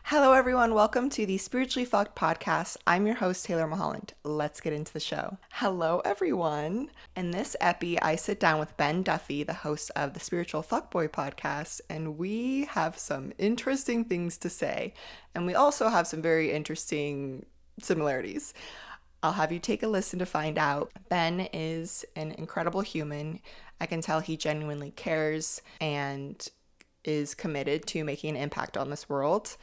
Hello, everyone. Welcome to the Spiritually Fucked podcast. I'm your host, Taylor Mulholland. Let's get into the show. Hello, everyone. In this epi, I sit down with Ben Duffy, the host of the Spiritualfxckboy podcast, and we have some interesting things to say. And we also have some very interesting similarities. I'll have you take a listen to find out. Ben is an incredible human. I can tell he genuinely cares and is committed to making an impact on this world.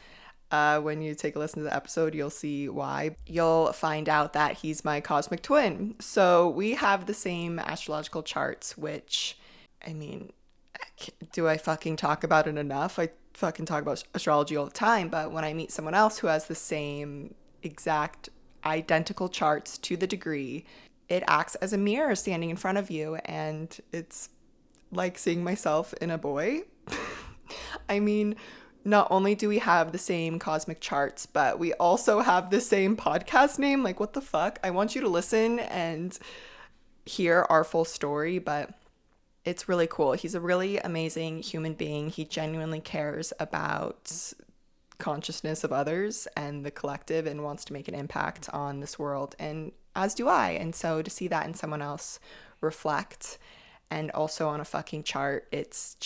When you take a listen to the episode, you'll see why. You'll find out that he's my cosmic twin. So we have the same astrological charts, which, I mean, do I fucking talk about it enough? I fucking talk about astrology all the time, but when I meet someone else who has the same exact identical charts to the degree, it acts as a mirror standing in front of you, and it's like seeing myself in a boy. I mean, not only do we have the same cosmic charts, but we also have the same podcast name. Like, what the fuck? I want you to listen and hear our full story, but it's really cool. He's a really amazing human being. He genuinely cares about consciousness of others and the collective and wants to make an impact on this world, and as do I. And so to see that in someone else reflect and also on a fucking chart, it's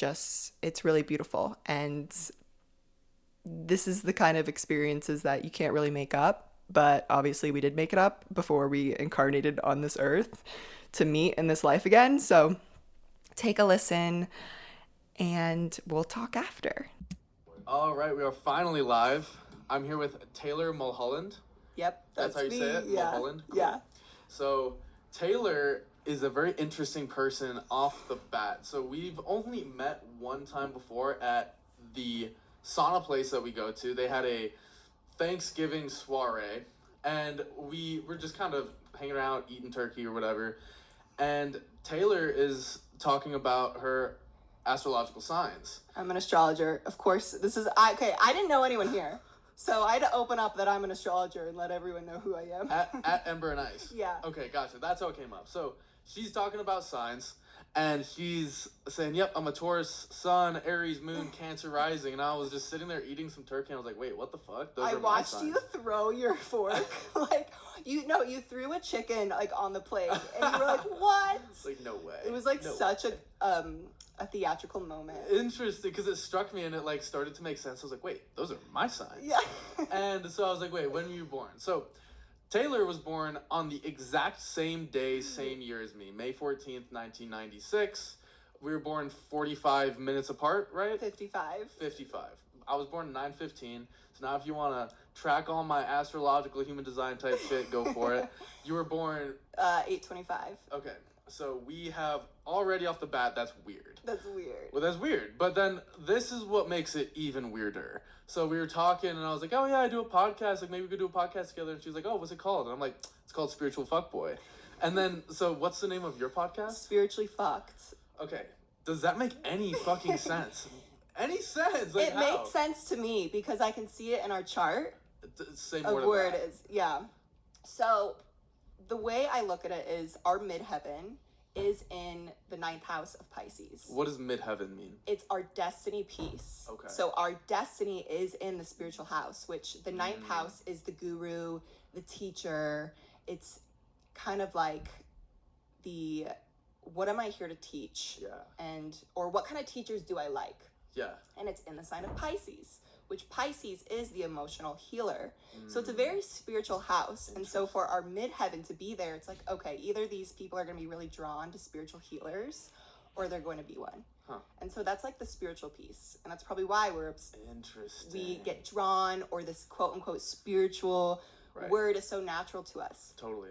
really beautiful. And this is the kind of experiences that you can't really make up, but obviously we did make it up before we incarnated on this earth to meet in this life again. So take a listen and we'll talk after. All right, we are finally live. I'm here with Taylor Mulholland. Yep, that's how you me. say it? Yeah. Mulholland? Cool. Yeah. So Taylor is a very interesting person off the bat. So we've only met one time before at the sauna place that we go to. They had a Thanksgiving soiree, and we were just kind of hanging around, eating turkey or whatever. And Taylor is talking about her astrological signs. I'm an astrologer. Of course, I didn't know anyone here. So I had to open up that I'm an astrologer and let everyone know who I am. At Ember and Ice. Yeah. Okay, gotcha. That's how it came up. So she's talking about signs, and she's saying, yep, I'm a Taurus sun, Aries moon, Cancer rising. And I was just sitting there eating some turkey, and I was like, wait, what the fuck? I watched you throw your fork. You threw a chicken, on the plate. And you were like, what? Like, no way. It was, such a theatrical moment. Interesting, because it struck me, and it, started to make sense. I was like, wait, those are my signs. Yeah. And so I was like, wait, when were you born? So Taylor was born on the exact same day, same year as me, May 14th, 1996. We were born 45 minutes apart, right? 55. I was born 9/15. So now if you want to track all my astrological human design type shit, go for it. You were born 8/25. Okay. So we have already off the bat, that's weird. That's weird. Well, that's weird. But then this is what makes it even weirder. So we were talking, and I was like, oh, yeah, I do a podcast. Maybe we could do a podcast together. And she was like, oh, what's it called? And I'm like, it's called Spiritualfxckboy. And then, so what's the name of your podcast? Spiritually Fucked. Okay. Does that make any fucking sense? Any sense? It makes sense to me because I can see it in our chart. Same of word where it is. Yeah. So the way I look at it is our midheaven is in the 9th house of Pisces. What does midheaven mean? It's our destiny piece. Okay. So our destiny is in the spiritual house, which the 9th house is the guru, the teacher. It's kind of like the, what am I here to teach? Yeah. Or what kind of teachers do I like? Yeah. And it's in the sign of Pisces, which Pisces is the emotional healer. So it's a very spiritual house. And so for our midheaven to be there, it's like, okay, either these people are going to be really drawn to spiritual healers or they're going to be one. Huh. And so that's like the spiritual piece. And that's probably why we get drawn, or this quote unquote spiritual word is so natural to us. Totally.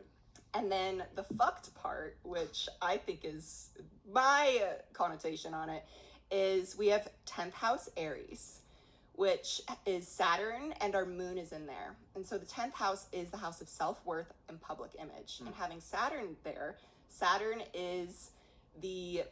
And then the fucked part, which I think is my connotation on it, is we have 10th house Aries, which is Saturn, and our moon is in there. And so the 10th house is the house of self-worth and public image. And having Saturn there, Saturn is the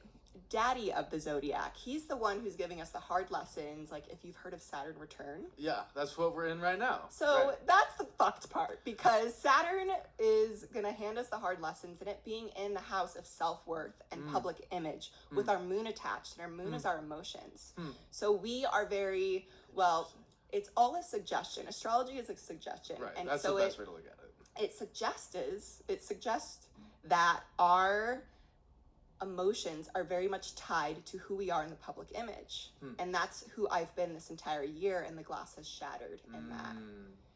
daddy of the zodiac. He's the one who's giving us the hard lessons, like if you've heard of Saturn return. Yeah, that's what we're in right now. So that's the fucked part, because Saturn is going to hand us the hard lessons, and it being in the house of self-worth and public image with our moon attached, and our moon is our emotions. So we are very, well, it's all a suggestion. Astrology is a suggestion. Right. And That's so the best way to look at it. It suggests that our emotions are very much tied to who we are in the public image. And that's who I've been this entire year, and the glass has shattered in that.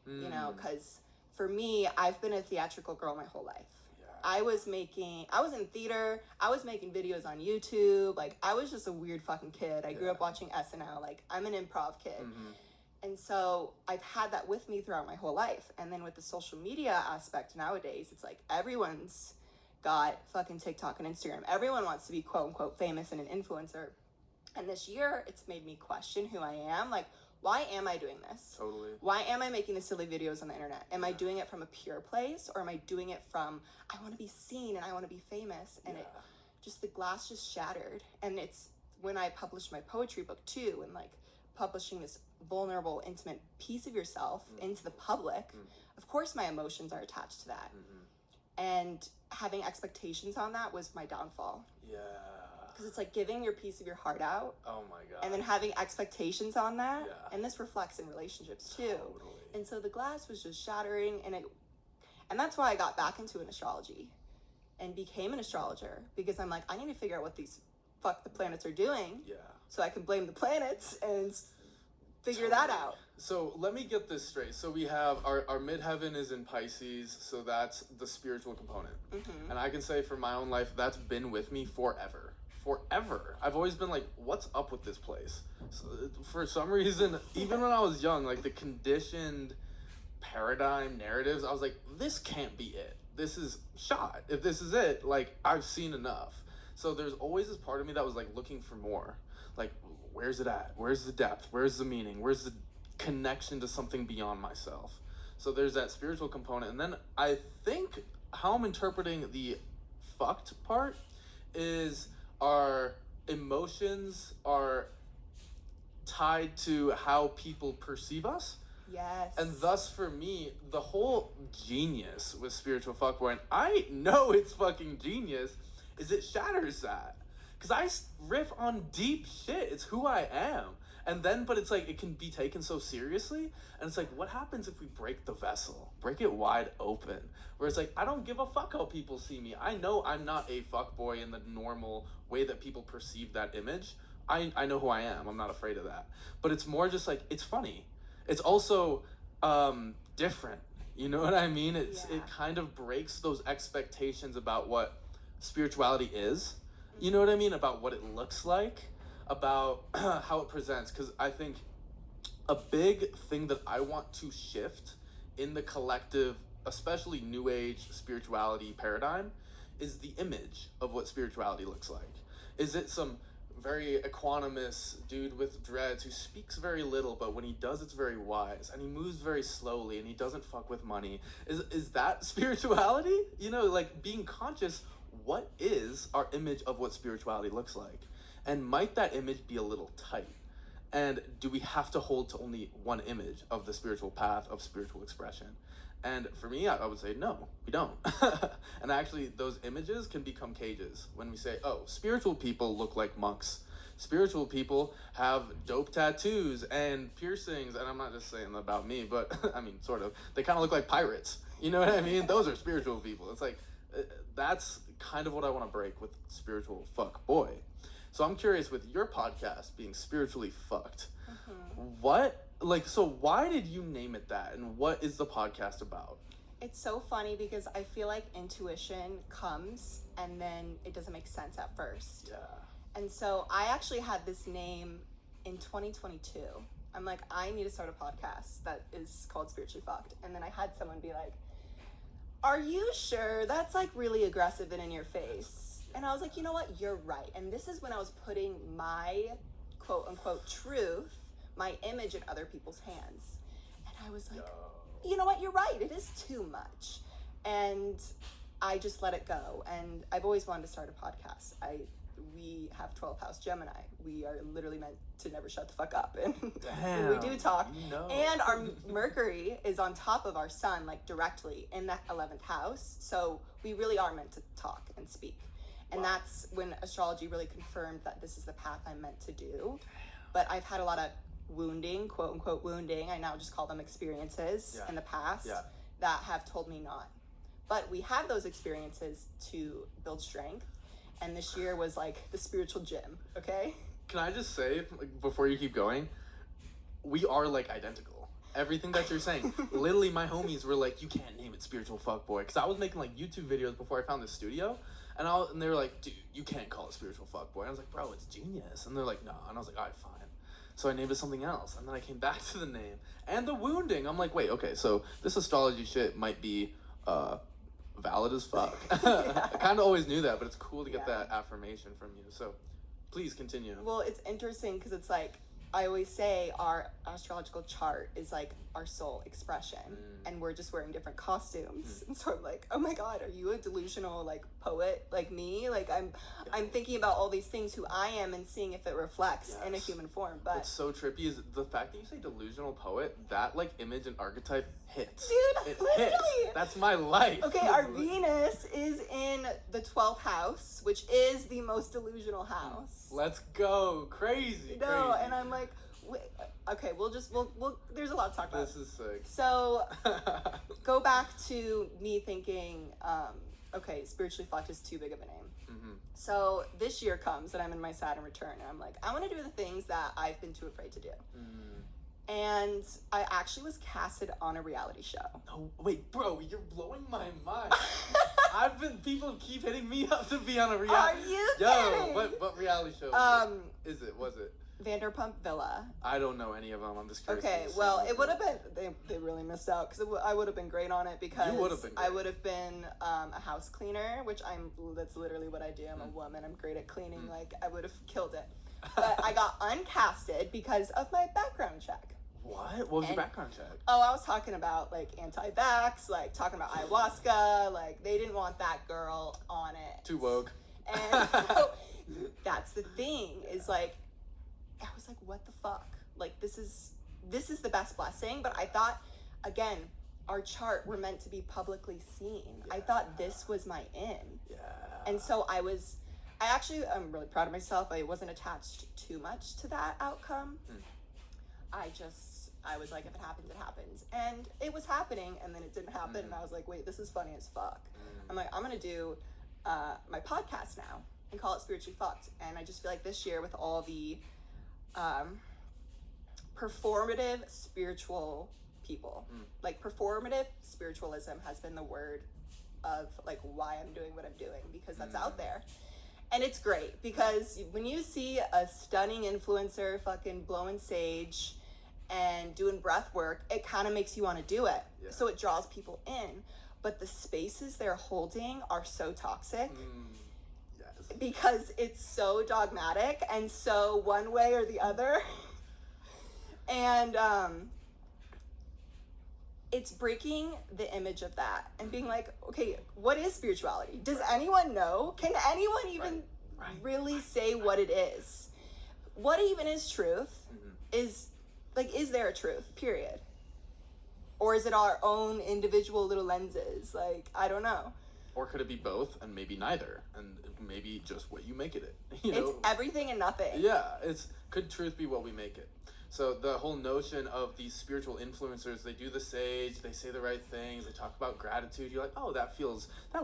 You know, because for me, I've been a theatrical girl my whole life. Yeah. I was in theater, I was making videos on YouTube, like, I was just a weird fucking kid. I grew up watching SNL, like, I'm an improv kid. And so I've had that with me throughout my whole life. And then with the social media aspect nowadays, it's like everyone's got fucking TikTok and Instagram. Everyone wants to be quote unquote famous and an influencer. And this year, it's made me question who I am. Like, why am I doing this? Totally. Why am I making the silly videos on the internet? Am I doing it from a pure place, or am I doing it from, I want to be seen and I want to be famous? And the glass just shattered. And it's when I published my poetry book too, and like publishing this vulnerable, intimate piece of yourself into the public, of course my emotions are attached to that. And having expectations on that was my downfall. Yeah. Because it's like giving your piece of your heart out. Oh my God. And then having expectations on that. Yeah. And this reflects in relationships too. Totally. And so the glass was just shattering, and that's why I got back into an astrology and became an astrologer, because I'm like, I need to figure out what these the planets are doing. Yeah. So I can blame the planets and figure that out. So let me get this straight. So we have our midheaven is in Pisces, so that's the spiritual component. And I can say for my own life, that's been with me forever. I've always been like, what's up with this place? So for some reason, even when I was young, like the conditioned paradigm narratives, I was like, this can't be it. This is shot. If this is it, like, I've seen enough. So there's always this part of me that was like looking for more. Like, where's it at? Where's the depth? Where's the meaning? Where's the connection to something beyond myself? So there's that spiritual component. And then I think how I'm interpreting the fucked part is our emotions are tied to how people perceive us. Yes. And thus, for me, the whole genius with Spiritual Fuckboy, and I know it's fucking genius, is it shatters that. Because I riff on deep shit. It's who I am. And then, but it's like, it can be taken so seriously. And it's like, what happens if we break the vessel? Break it wide open. Where it's like, I don't give a fuck how people see me. I know I'm not a fuckboy in the normal way that people perceive that image. I know who I am. I'm not afraid of that. But it's more just like, it's funny. It's also different. You know what I mean? It kind of breaks those expectations about what spirituality is. You know what I mean? About what it looks like, about how it presents. Because I think a big thing that I want to shift in the collective, especially New Age spirituality paradigm, is the image of what spirituality looks like. Is it some very equanimous dude with dreads who speaks very little, but when he does, it's very wise, and he moves very slowly, and he doesn't fuck with money? Is that spirituality? You know, like being conscious, what is our image of what spirituality looks like? And might that image be a little tight? And do we have to hold to only one image of the spiritual path, of spiritual expression? And for me, I would say, no, we don't. And actually, those images can become cages when we say, oh, spiritual people look like monks. Spiritual people have dope tattoos and piercings. And I'm not just saying that about me, but I mean, sort of. They kind of look like pirates. You know what I mean? Those are spiritual people. It's like, that's kind of what I want to break with Spiritual Fuck Boy. So I'm curious, with your podcast being Spiritually Fucked, so why did you name it that, and what is the podcast about? It's so funny because I feel like intuition comes and then it doesn't make sense at first. Yeah. And so I actually had this name in 2022. I'm like, I need to start a podcast that is called Spiritually Fucked. And then I had someone be like, are you sure? That's like really aggressive and in your face. And I was like, you know what? You're right. And this is when I was putting my quote unquote truth, my image in other people's hands. And I was like, you know what? You're right. It is too much. And I just let it go. And I've always wanted to start a podcast. We have 12th house Gemini. We are literally meant to never shut the fuck up. And we do talk. And our Mercury is on top of our sun, like directly in that 11th house. So we really are meant to talk and speak. And that's when astrology really confirmed that this is the path I'm meant to do. But I've had a lot of wounding, quote unquote wounding, I now just call them experiences in the past that have told me not. But we have those experiences to build strength. And this year was like the spiritual gym, okay? Can I just say, before you keep going, we are like identical. Everything that you're saying. Literally, my homies were like, you can't name it Spiritual Fuckboy. Because I was making like YouTube videos before I found this studio. And they were like, dude, you can't call it Spiritual Fuckboy. I was like, bro, it's genius. And they're like, nah. And I was like, all right, fine. So I named it something else. And then I came back to the name. And the wounding. I'm like, wait, okay, so this astrology shit might be valid as fuck. I kind of always knew that, but it's cool to get that affirmation from you. So please continue. Well, it's interesting because it's like, I always say our astrological chart is like our soul expression, and we're just wearing different costumes. And so I'm like, oh my God, are you a delusional like poet like me? Like I'm thinking about all these things who I am and seeing if it reflects in a human form. But what's so trippy is the fact that you say delusional poet, that like image and archetype hits. Dude, it literally. Hits. That's my life. Okay, our Venus is in the 12th house, which is the most delusional house. Let's go. Crazy. No, crazy. and I'm like, okay, we'll there's a lot to talk about. This is sick. So go back to me thinking, okay, spiritually fucked is too big of a name. So this year comes and I'm in my Saturn return and I'm like, I want to do the things that I've been too afraid to do. And I actually was casted on a reality show. No, wait, bro, you're blowing my mind. People keep hitting me up to be on a reality. Are you kidding? kidding? What reality show was it? Vanderpump Villa. I don't know any of them. I'm just curious. Okay, well, it would have been, they really missed out because I would have been great on it because you would have been great. I would have been a house cleaner, which that's literally what I do. I'm a woman. I'm great at cleaning. Like, I would have killed it. But I got uncasted because of my background check. What was your background check? Oh, I was talking about like anti-vax, like talking about ayahuasca. Like, they didn't want that girl on it. Too woke. And so, that's the thing is like, I was like, what the fuck? Like, this is the best blessing. But I thought, again, our chart were meant to be publicly seen. I thought this was my in. And so I'm really proud of myself. I wasn't attached too much to that outcome. I was like, if it happens, it happens. And it was happening, and then it didn't happen. And I was like, wait, this is funny as fuck. I'm like, I'm going to do my podcast now and call it Spiritually Fucked. And I just feel like this year with all the performative spiritual people, like performative spiritualism has been the word of like why I'm doing what I'm doing, because that's out there. And it's great because when you see a stunning influencer fucking blowing sage and doing breath work, it kind of makes you want to do it. So it draws people in. But the spaces they're holding are so toxic because it's so dogmatic and so one way or the other. And it's breaking the image of that and being like, okay, what is spirituality? Does anyone know? Can anyone even really say what it is? What even is truth? Is there a truth, period? Or is it our own individual little lenses? Like, I don't know. Or could it be both and maybe neither? And maybe just what you make it. It's everything and nothing. Yeah, could truth be what we make it? So the whole notion of these spiritual influencers, they do the sage, they say the right things, they talk about gratitude. You're like, oh, that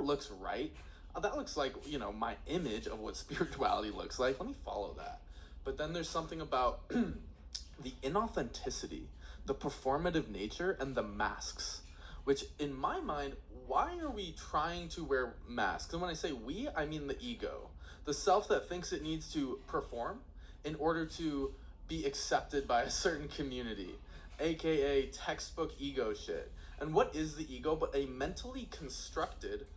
looks right. That looks like, my image of what spirituality looks like. Let me follow that. But then there's something about the inauthenticity, the performative nature, and the masks, which in my mind, why are we trying to wear masks? And when I say we, I mean the ego, the self that thinks it needs to perform in order to be accepted by a certain community, aka textbook ego shit. And what is the ego but a mentally constructed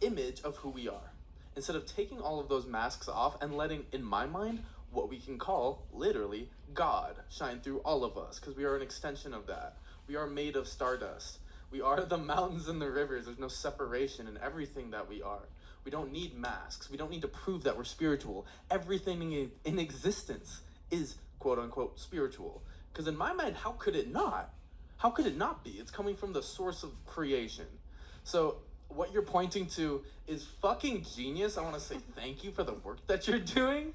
image of who we are? Instead of taking all of those masks off and letting, in my mind, what we can call literally God shine through all of us, because we are an extension of that. We are made of stardust. We are the mountains and the rivers. There's no separation in everything that we are. We don't need masks. We don't need to prove that we're spiritual. Everything in existence is quote unquote spiritual. Because in my mind, how could it not? How could it not be? It's coming from the source of creation. So what you're pointing to is fucking genius. I want to say thank you for the work that you're doing.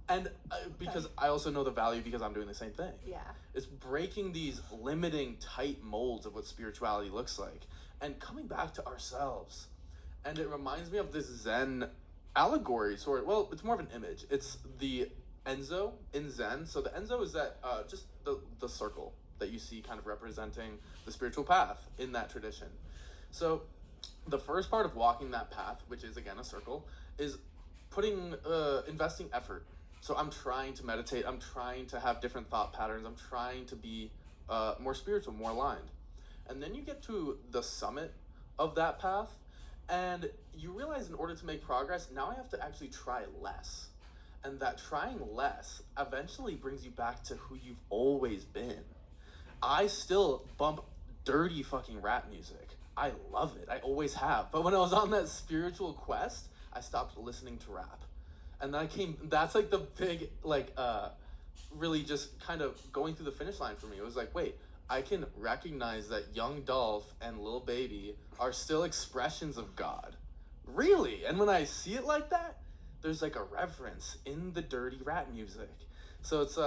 And because I also know the value because I'm doing the same thing. Yeah. It's breaking these limiting, tight molds of what spirituality looks like and coming back to ourselves. And it reminds me of this Zen allegory, sort of. Well, it's more of an image. It's the Enzo in Zen. So the Enzo is that just the circle that you see kind of representing the spiritual path in that tradition. So the first part of walking that path, which is again a circle, is investing effort. So I'm trying to meditate, I'm trying to have different thought patterns, I'm trying to be more spiritual, more aligned. And then you get to the summit of that path, and you realize in order to make progress, now I have to actually try less. And that trying less eventually brings you back to who you've always been. I still bump dirty fucking rap music. I love it. I always have. But when I was on that spiritual quest, I stopped listening to rap. And then that's like the big, like, really just kind of going through the finish line for me. It was like, wait, I can recognize that Young Dolph and Lil Baby are still expressions of God. Really? And when I see it like that, there's like a reverence in the dirty rap music. So it's,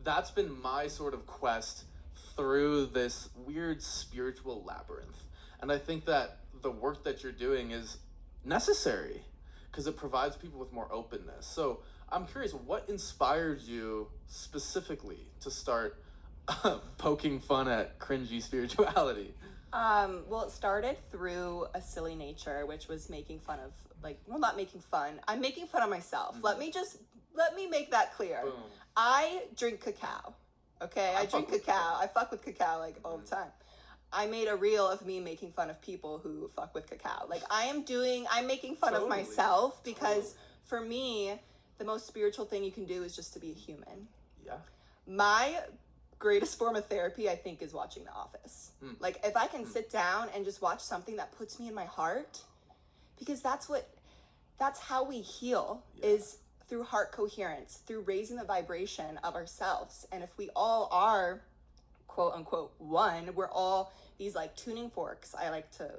that's been my sort of quest through this weird spiritual labyrinth. And I think that the work that you're doing is necessary because it provides people with more openness. So I'm curious, what inspired you specifically to start poking fun at cringy spirituality? Well, it started through a silly nature, which was making fun of, not making fun. I'm making fun of myself. Mm-hmm. Let me make that clear. Boom. I drink cacao. Okay, I drink cacao. I fuck with cacao all the time. I made a reel of me making fun of people who fuck with cacao. I'm making fun of myself because for me, the most spiritual thing you can do is just to be a human. Yeah. My greatest form of therapy, I think, is watching The Office. If I can sit down and just watch something that puts me in my heart, because that's how we heal, is through heart coherence, through raising the vibration of ourselves. And if we all are, quote unquote, one, we're all these tuning forks. I like to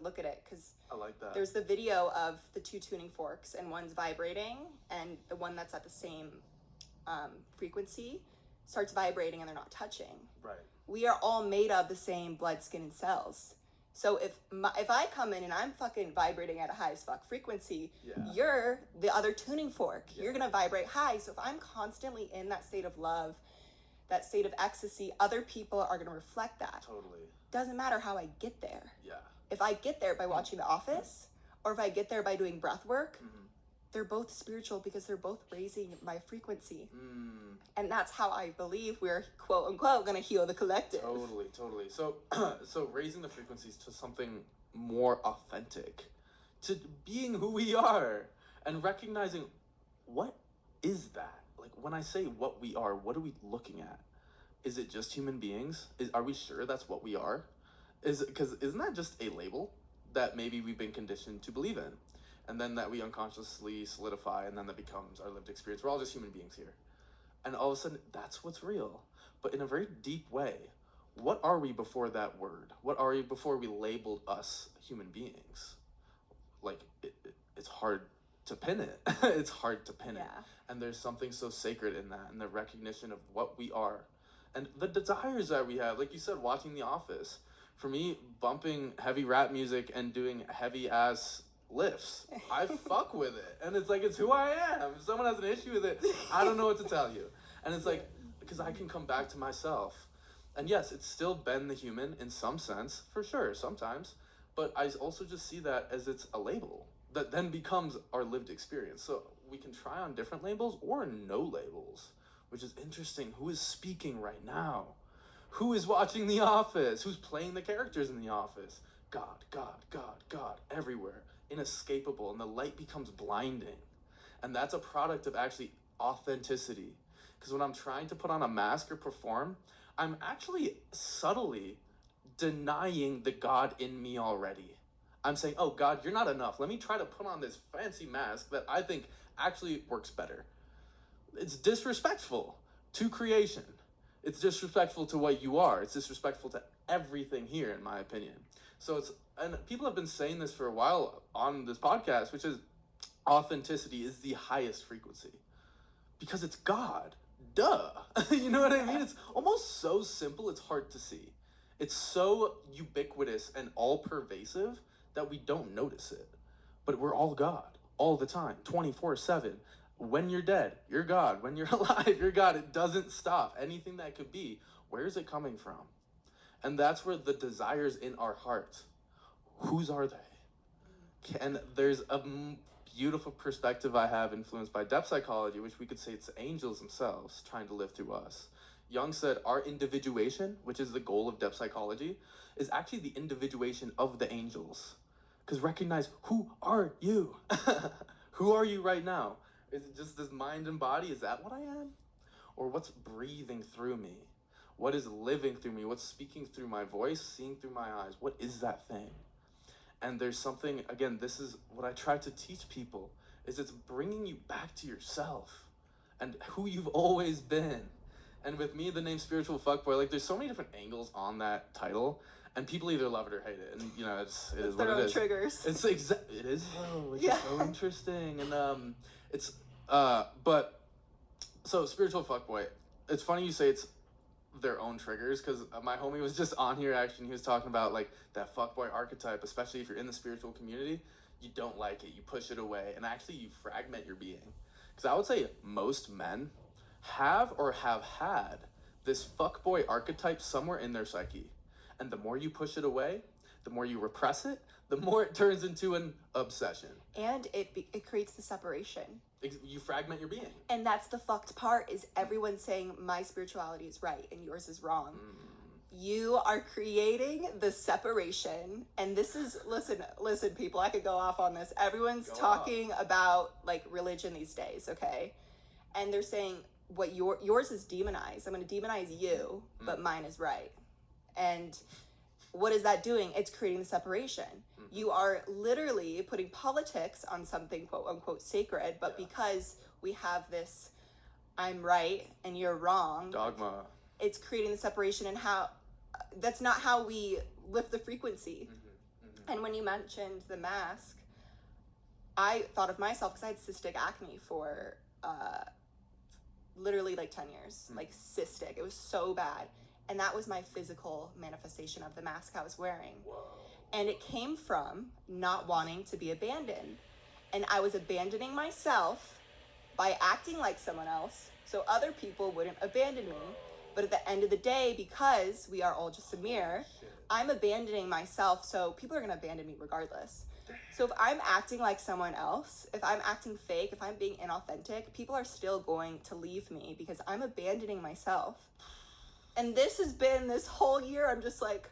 look at it because I like that. There's the video of the two tuning forks, and one's vibrating, and the one that's at the same frequency starts vibrating, and they're not touching. Right. We are all made of the same blood, skin, and cells. So if I come in and I'm fucking vibrating at a high as fuck frequency, you're the other tuning fork. Yeah. You're gonna vibrate high. So if I'm constantly in that state of love, that state of ecstasy, other people are gonna reflect that. Totally. Doesn't matter how I get there. Yeah. If I get there by watching The Office, or if I get there by doing breath work, they're both spiritual because they're both raising my frequency. And that's how I believe we're, quote unquote, gonna heal the collective. Totally. So raising the frequencies to something more authentic, to being who we are, and recognizing what is that? When I say what we are, what are we looking at? Is it just human beings? Are we sure that's what we are? Because isn't that just a label that maybe we've been conditioned to believe in? And then that we unconsciously solidify, and then that becomes our lived experience. We're all just human beings here. And all of a sudden, that's what's real. But in a very deep way, what are we before that word? What are we before we labeled us human beings? It's hard to pin it. It's hard to pin it. And there's something so sacred in that, and the recognition of what we are. And the desires that we have, like you said, watching The Office. For me, bumping heavy rap music and doing heavy-ass lifts, I fuck with it. And it's who I am. If someone has an issue with it, I don't know what to tell you. And it's because I can come back to myself. And yes, it's still Ben the human in some sense, for sure, sometimes. But I also just see that as it's a label that then becomes our lived experience. So we can try on different labels or no labels, which is interesting. Who is speaking right now? Who is watching The Office? Who's playing the characters in The Office? God, everywhere. Inescapable, and the light becomes blinding. And that's a product of actually authenticity. Because when I'm trying to put on a mask or perform, I'm actually subtly denying the God in me already. I'm saying, oh God, you're not enough. Let me try to put on this fancy mask that I think actually works better. It's disrespectful to creation. It's disrespectful to what you are. It's disrespectful to everything here, in my opinion. So and people have been saying this for a while on this podcast, which is authenticity is the highest frequency. Because it's God. Duh. You know what I mean? It's almost so simple, it's hard to see. It's so ubiquitous and all pervasive that we don't notice it. But we're all God all the time, 24/7. When you're dead, you're God. When you're alive, you're God. It doesn't stop. Anything that could be, where is it coming from? And that's where the desires in our heart, whose are they? And there's a beautiful perspective I have influenced by depth psychology, which we could say it's angels themselves trying to live through us. Jung said our individuation, which is the goal of depth psychology, is actually the individuation of the angels. Because recognize, who are you? Who are you right now? Is it just this mind and body? Is that what I am? Or what's breathing through me? What is living through me? What's speaking through my voice, seeing through my eyes? What is that thing? And there's something, again, this is what I try to teach people, is it's bringing you back to yourself and who you've always been. And with me, the name Spiritual Fuckboy, like there's so many different angles on that title, and people either love it or hate it. And you know, it is what it is. Triggers. It is though, which is so interesting. And but so Spiritual Fuckboy, it's funny you say it's their own triggers, because my homie was just on here actually, and he was talking about like that fuckboy archetype, especially if you're in the spiritual community, you don't like it, you push it away, and actually you fragment your being. Because I would say most men have or have had this fuckboy archetype somewhere in their psyche, and the more you push it away, the more you repress it, the more it turns into an obsession, and it creates the separation. You fragment your being. And that's the fucked part, is everyone saying my spirituality is right and yours is wrong. You are creating the separation. And this is, listen people, I could go off on this. Everyone's talking about like religion these days, okay? And they're saying what yours is demonized. I'm going to demonize you, but mine is right. And what is that doing? It's creating the separation. You are literally putting politics on something quote unquote sacred, but because we have this I'm right and you're wrong dogma, it's creating the separation. And how that's not how we lift the frequency. And when you mentioned the mask, I thought of myself because I had cystic acne for literally like 10 years, like cystic. It was so bad. And that was my physical manifestation of the mask I was wearing. Whoa. And it came from not wanting to be abandoned. And I was abandoning myself by acting like someone else so other people wouldn't abandon me. But at the end of the day, because we are all just a mirror, I'm abandoning myself, so people are going to abandon me regardless. So if I'm acting like someone else, if I'm acting fake, if I'm being inauthentic, people are still going to leave me because I'm abandoning myself. And this has been this whole year, I'm just like,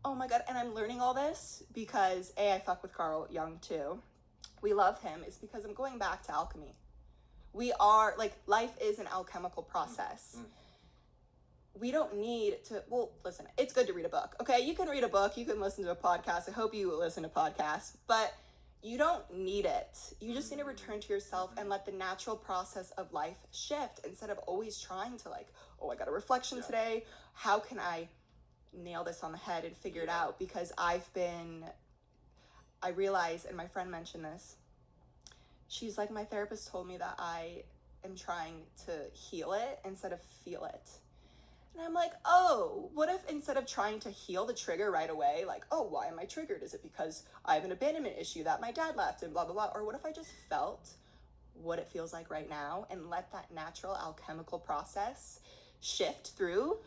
oh my God. And I'm learning all this because I fuck with Carl Jung too. We love him. It's because I'm going back to alchemy. We are, like, life is an alchemical process. We don't need to, well, listen, it's good to read a book, okay? You can read a book, you can listen to a podcast. I hope you listen to podcasts, but you don't need it. You just need to return to yourself and let the natural process of life shift instead of always trying to like, oh, I got a reflection today. How can I nail this on the head and figure it out? Because I realize, and my friend mentioned this, she's like, my therapist told me that I am trying to heal it instead of feel it. And I'm like, oh, what if instead of trying to heal the trigger right away, like, oh, why am I triggered? Is it because I have an abandonment issue that my dad left and blah, blah, blah? Or what if I just felt what it feels like right now and let that natural alchemical process shift through?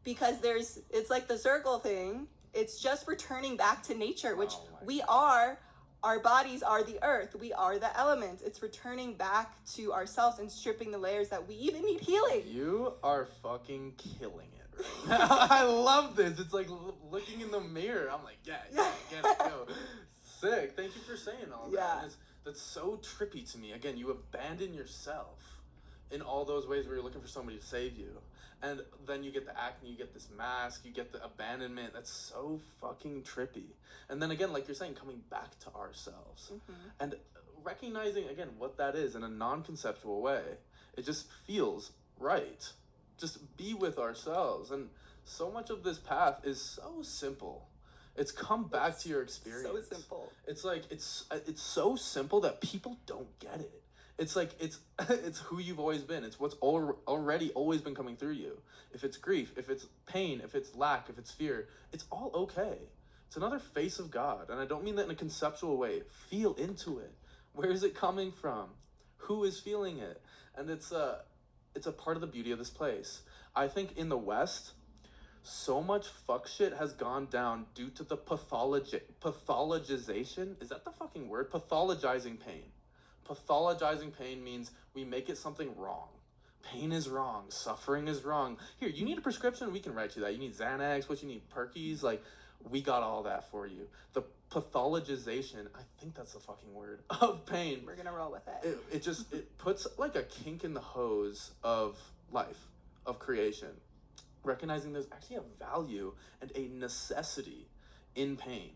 Because it's like the circle thing. It's just returning back to nature, which we are. Our bodies are the earth. We are the elements. It's returning back to ourselves and stripping the layers that we even need healing. You are fucking killing it right now. I love this. It's like looking in the mirror. I'm like, get it, go. Sick. Thank you for saying all that. That's so trippy to me. Again, you abandon yourself in all those ways where you're looking for somebody to save you. And then you get the acne, you get this mask, you get the abandonment. That's so fucking trippy. And then again, like you're saying, coming back to ourselves. And recognizing, again, what that is in a non-conceptual way. It just feels right. Just be with ourselves. And so much of this path is so simple. It's come back to your experience. So simple. It's like, it's so simple that people don't get it. It's like it's who you've always been. It's what's already always been coming through you. If it's grief, if it's pain, if it's lack, if it's fear, it's all okay. It's another face of God, and I don't mean that in a conceptual way. Feel into it. Where is it coming from? Who is feeling it? And it's a part of the beauty of this place. I think in the West, so much fuck shit has gone down due to the pathologization. Is that the fucking word? Pathologizing pain. Pathologizing pain means we make it something wrong. Pain is wrong. Suffering is wrong. Here, you need a prescription? We can write you that. You need Xanax? What you need? Perkies? Like, we got all that for you. The pathologization, I think that's the fucking word, of pain. We're gonna roll with it. It puts like a kink in the hose of life, of creation. Recognizing there's actually a value and a necessity in pain.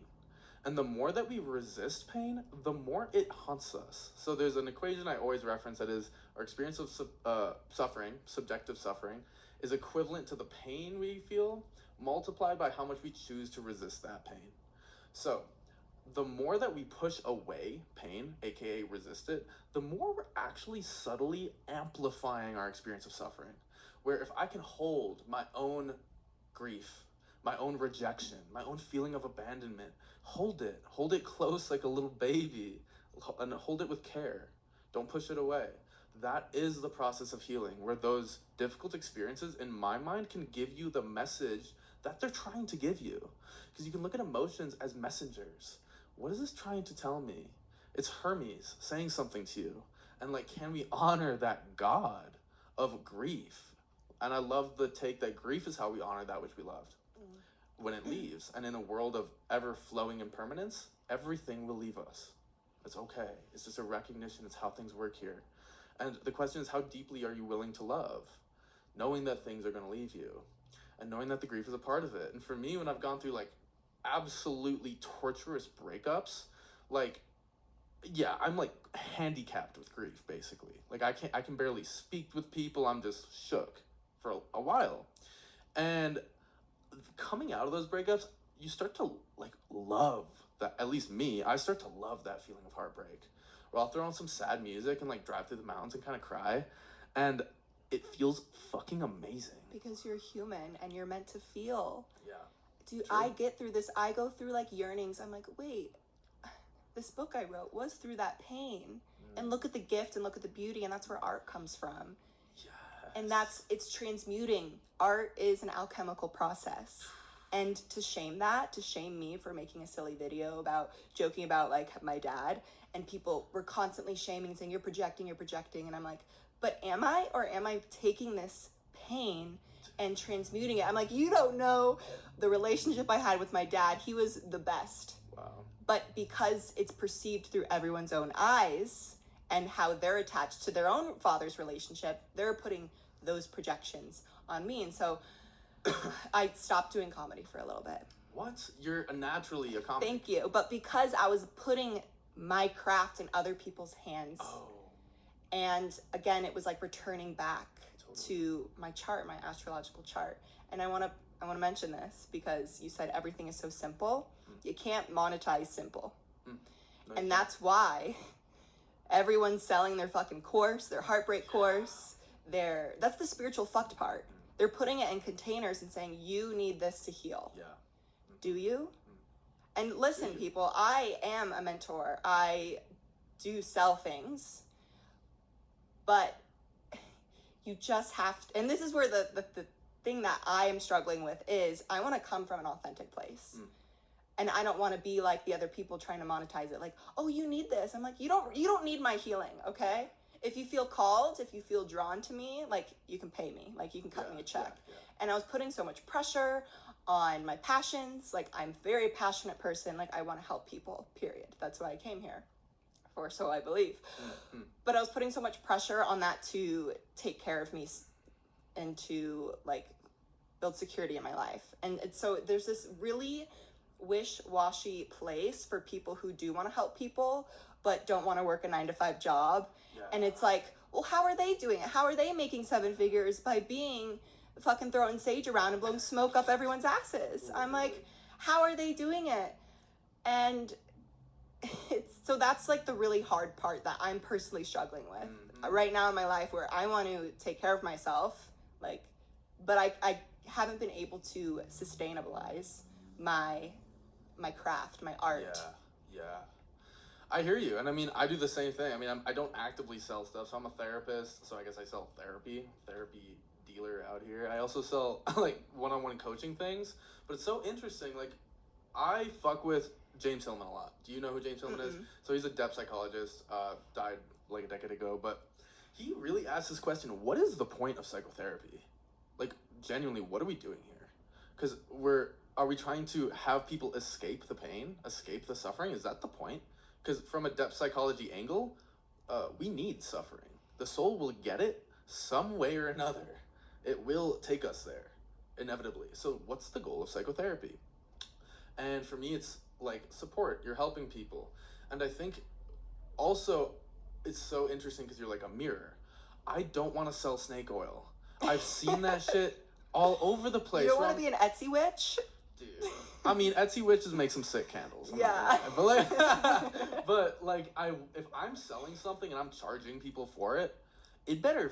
And the more that we resist pain, the more it haunts us. So there's an equation I always reference that is our experience of suffering, subjective suffering, is equivalent to the pain we feel multiplied by how much we choose to resist that pain. So the more that we push away pain, aka resist it, the more we're actually subtly amplifying our experience of suffering. Where if I can hold my own grief, my own rejection, my own feeling of abandonment, hold it close like a little baby, and hold it with care. Don't push it away. That is the process of healing, where those difficult experiences, in my mind, can give you the message that they're trying to give you. Because you can look at emotions as messengers. What is this trying to tell me? It's Hermes saying something to you. And like, can we honor that God of grief? And I love the take that grief is how we honor that which we loved when it leaves. And in a world of ever-flowing impermanence, everything will leave us. It's okay. It's just a recognition. It's how things work here. And the question is, how deeply are you willing to love? Knowing that things are going to leave you. And knowing that the grief is a part of it. And for me, when I've gone through like absolutely torturous breakups, like, yeah, I'm like handicapped with grief, basically. Like I can barely speak with people. I'm just shook for a while. And coming out of those breakups, you start to like love that. At least me, I start to love that feeling of heartbreak, where I'll throw on some sad music and like drive through the mountains and kind of cry, and it feels fucking amazing. Because you're human and you're meant to feel. Yeah. Dude, I get through this. I go through like yearnings. I'm like, wait, this book I wrote was through that pain. And look at the gift and look at the beauty, and that's where art comes from. Yes. And it's transmuting. Art is an alchemical process. And to shame me for making a silly video joking about like my dad, and people were constantly shaming, saying, you're projecting. And I'm like, but am I? Or am I taking this pain and transmuting it? I'm like, you don't know the relationship I had with my dad. He was the best. Wow. But because it's perceived through everyone's own eyes and how they're attached to their own father's relationship, they're putting those projections on me. And so I stopped doing comedy for a little bit. What? You're naturally a comedy. Thank you. But because I was putting my craft in other people's hands. Oh. And again, it was like returning back to my chart, my astrological chart. And I want to mention this because you said everything is so simple. You can't monetize simple. No, and that's why everyone's selling their fucking course, their heartbreak course. That's the spiritual fucked part. They're putting it in containers and saying, you need this to heal. Yeah. Do you? And listen, people, I am a mentor. I do sell things. But you just have to, and this is where the thing that I am struggling with is I want to come from an authentic place. And I don't want to be like the other people trying to monetize it. Like, oh, you need this. I'm like, you don't need my healing, okay? If you feel called, if you feel drawn to me, like, you can pay me. Like, you can cut me a check. Yeah. And I was putting so much pressure on my passions. Like, I'm a very passionate person. Like, I want to help people, period. That's why I came here. Or so I believe. But I was putting so much pressure on that to take care of me and to, like, build security in my life. And so there's this really wish-washy place for people who do want to help people but don't want to work a 9-to-5 job. Yeah. And it's like, well, how are they doing it? How are they making 7 figures? By being fucking throwing sage around and blowing smoke up everyone's asses. I'm like, how are they doing it? And so that's like the really hard part that I'm personally struggling with right now in my life, where I want to take care of myself, like, but I haven't been able to sustainabilize my craft, my art. Yeah. I hear you, and I mean, I do the same thing. I mean, I don't actively sell stuff, so I'm a therapist, so I guess I sell therapy dealer out here. I also sell like one-on-one coaching things, but it's so interesting. Like, I fuck with James Hillman a lot. Do you know who James Hillman is? So he's a depth psychologist, died like a decade ago, but he really asked this question: what is the point of psychotherapy? Like, genuinely, what are we doing here? Because are we trying to have people escape the pain, escape the suffering? Is that the point? Because from a depth psychology angle, we need suffering. The soul will get it some way or another. It will take us there, inevitably. So what's the goal of psychotherapy? And for me, it's like support. You're helping people. And I think also it's so interesting because you're like a mirror. I don't want to sell snake oil. I've seen that shit all over the place. You don't want to be an Etsy witch? Dude, I mean, Etsy witches make some sick candles. Yeah. But like, if I'm selling something and I'm charging people for it, it better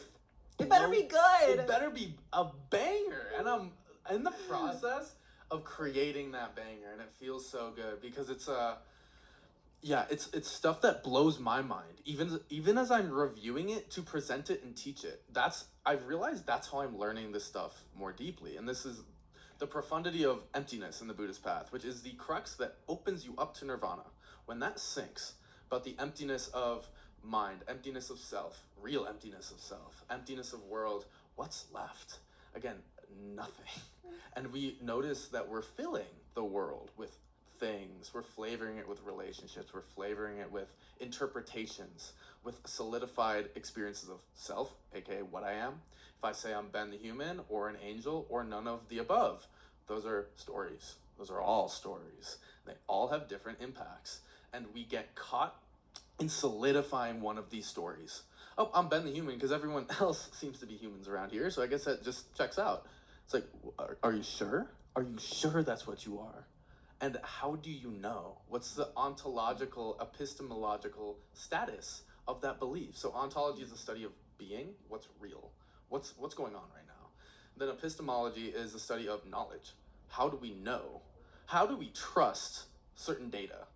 be good. It better be a banger. And I'm in the process of creating that banger, and it feels so good because it's it's stuff that blows my mind. Even as I'm reviewing it to present it and teach it, I've realized that's how I'm learning this stuff more deeply. And this is the profundity of emptiness in the Buddhist path, which is the crux that opens you up to nirvana. When that sinks, about the emptiness of mind, emptiness of self, real emptiness of self, emptiness of world, what's left? Again, nothing. And we notice that we're filling the world with things, we're flavoring it with relationships, we're flavoring it with interpretations, with solidified experiences of self, aka what I am. If I say I'm Ben the human, or an angel, or none of the above, those are stories. Those are all stories. They all have different impacts. And we get caught in solidifying one of these stories. Oh, I'm Ben the human because everyone else seems to be humans around here, so I guess that just checks out. It's like, are you sure? Are you sure that's what you are? And how do you know? What's the ontological, epistemological status of that belief? So ontology is the study of being, what's real, what's going on right now. Then epistemology is the study of knowledge. How do we know? How do we trust certain data?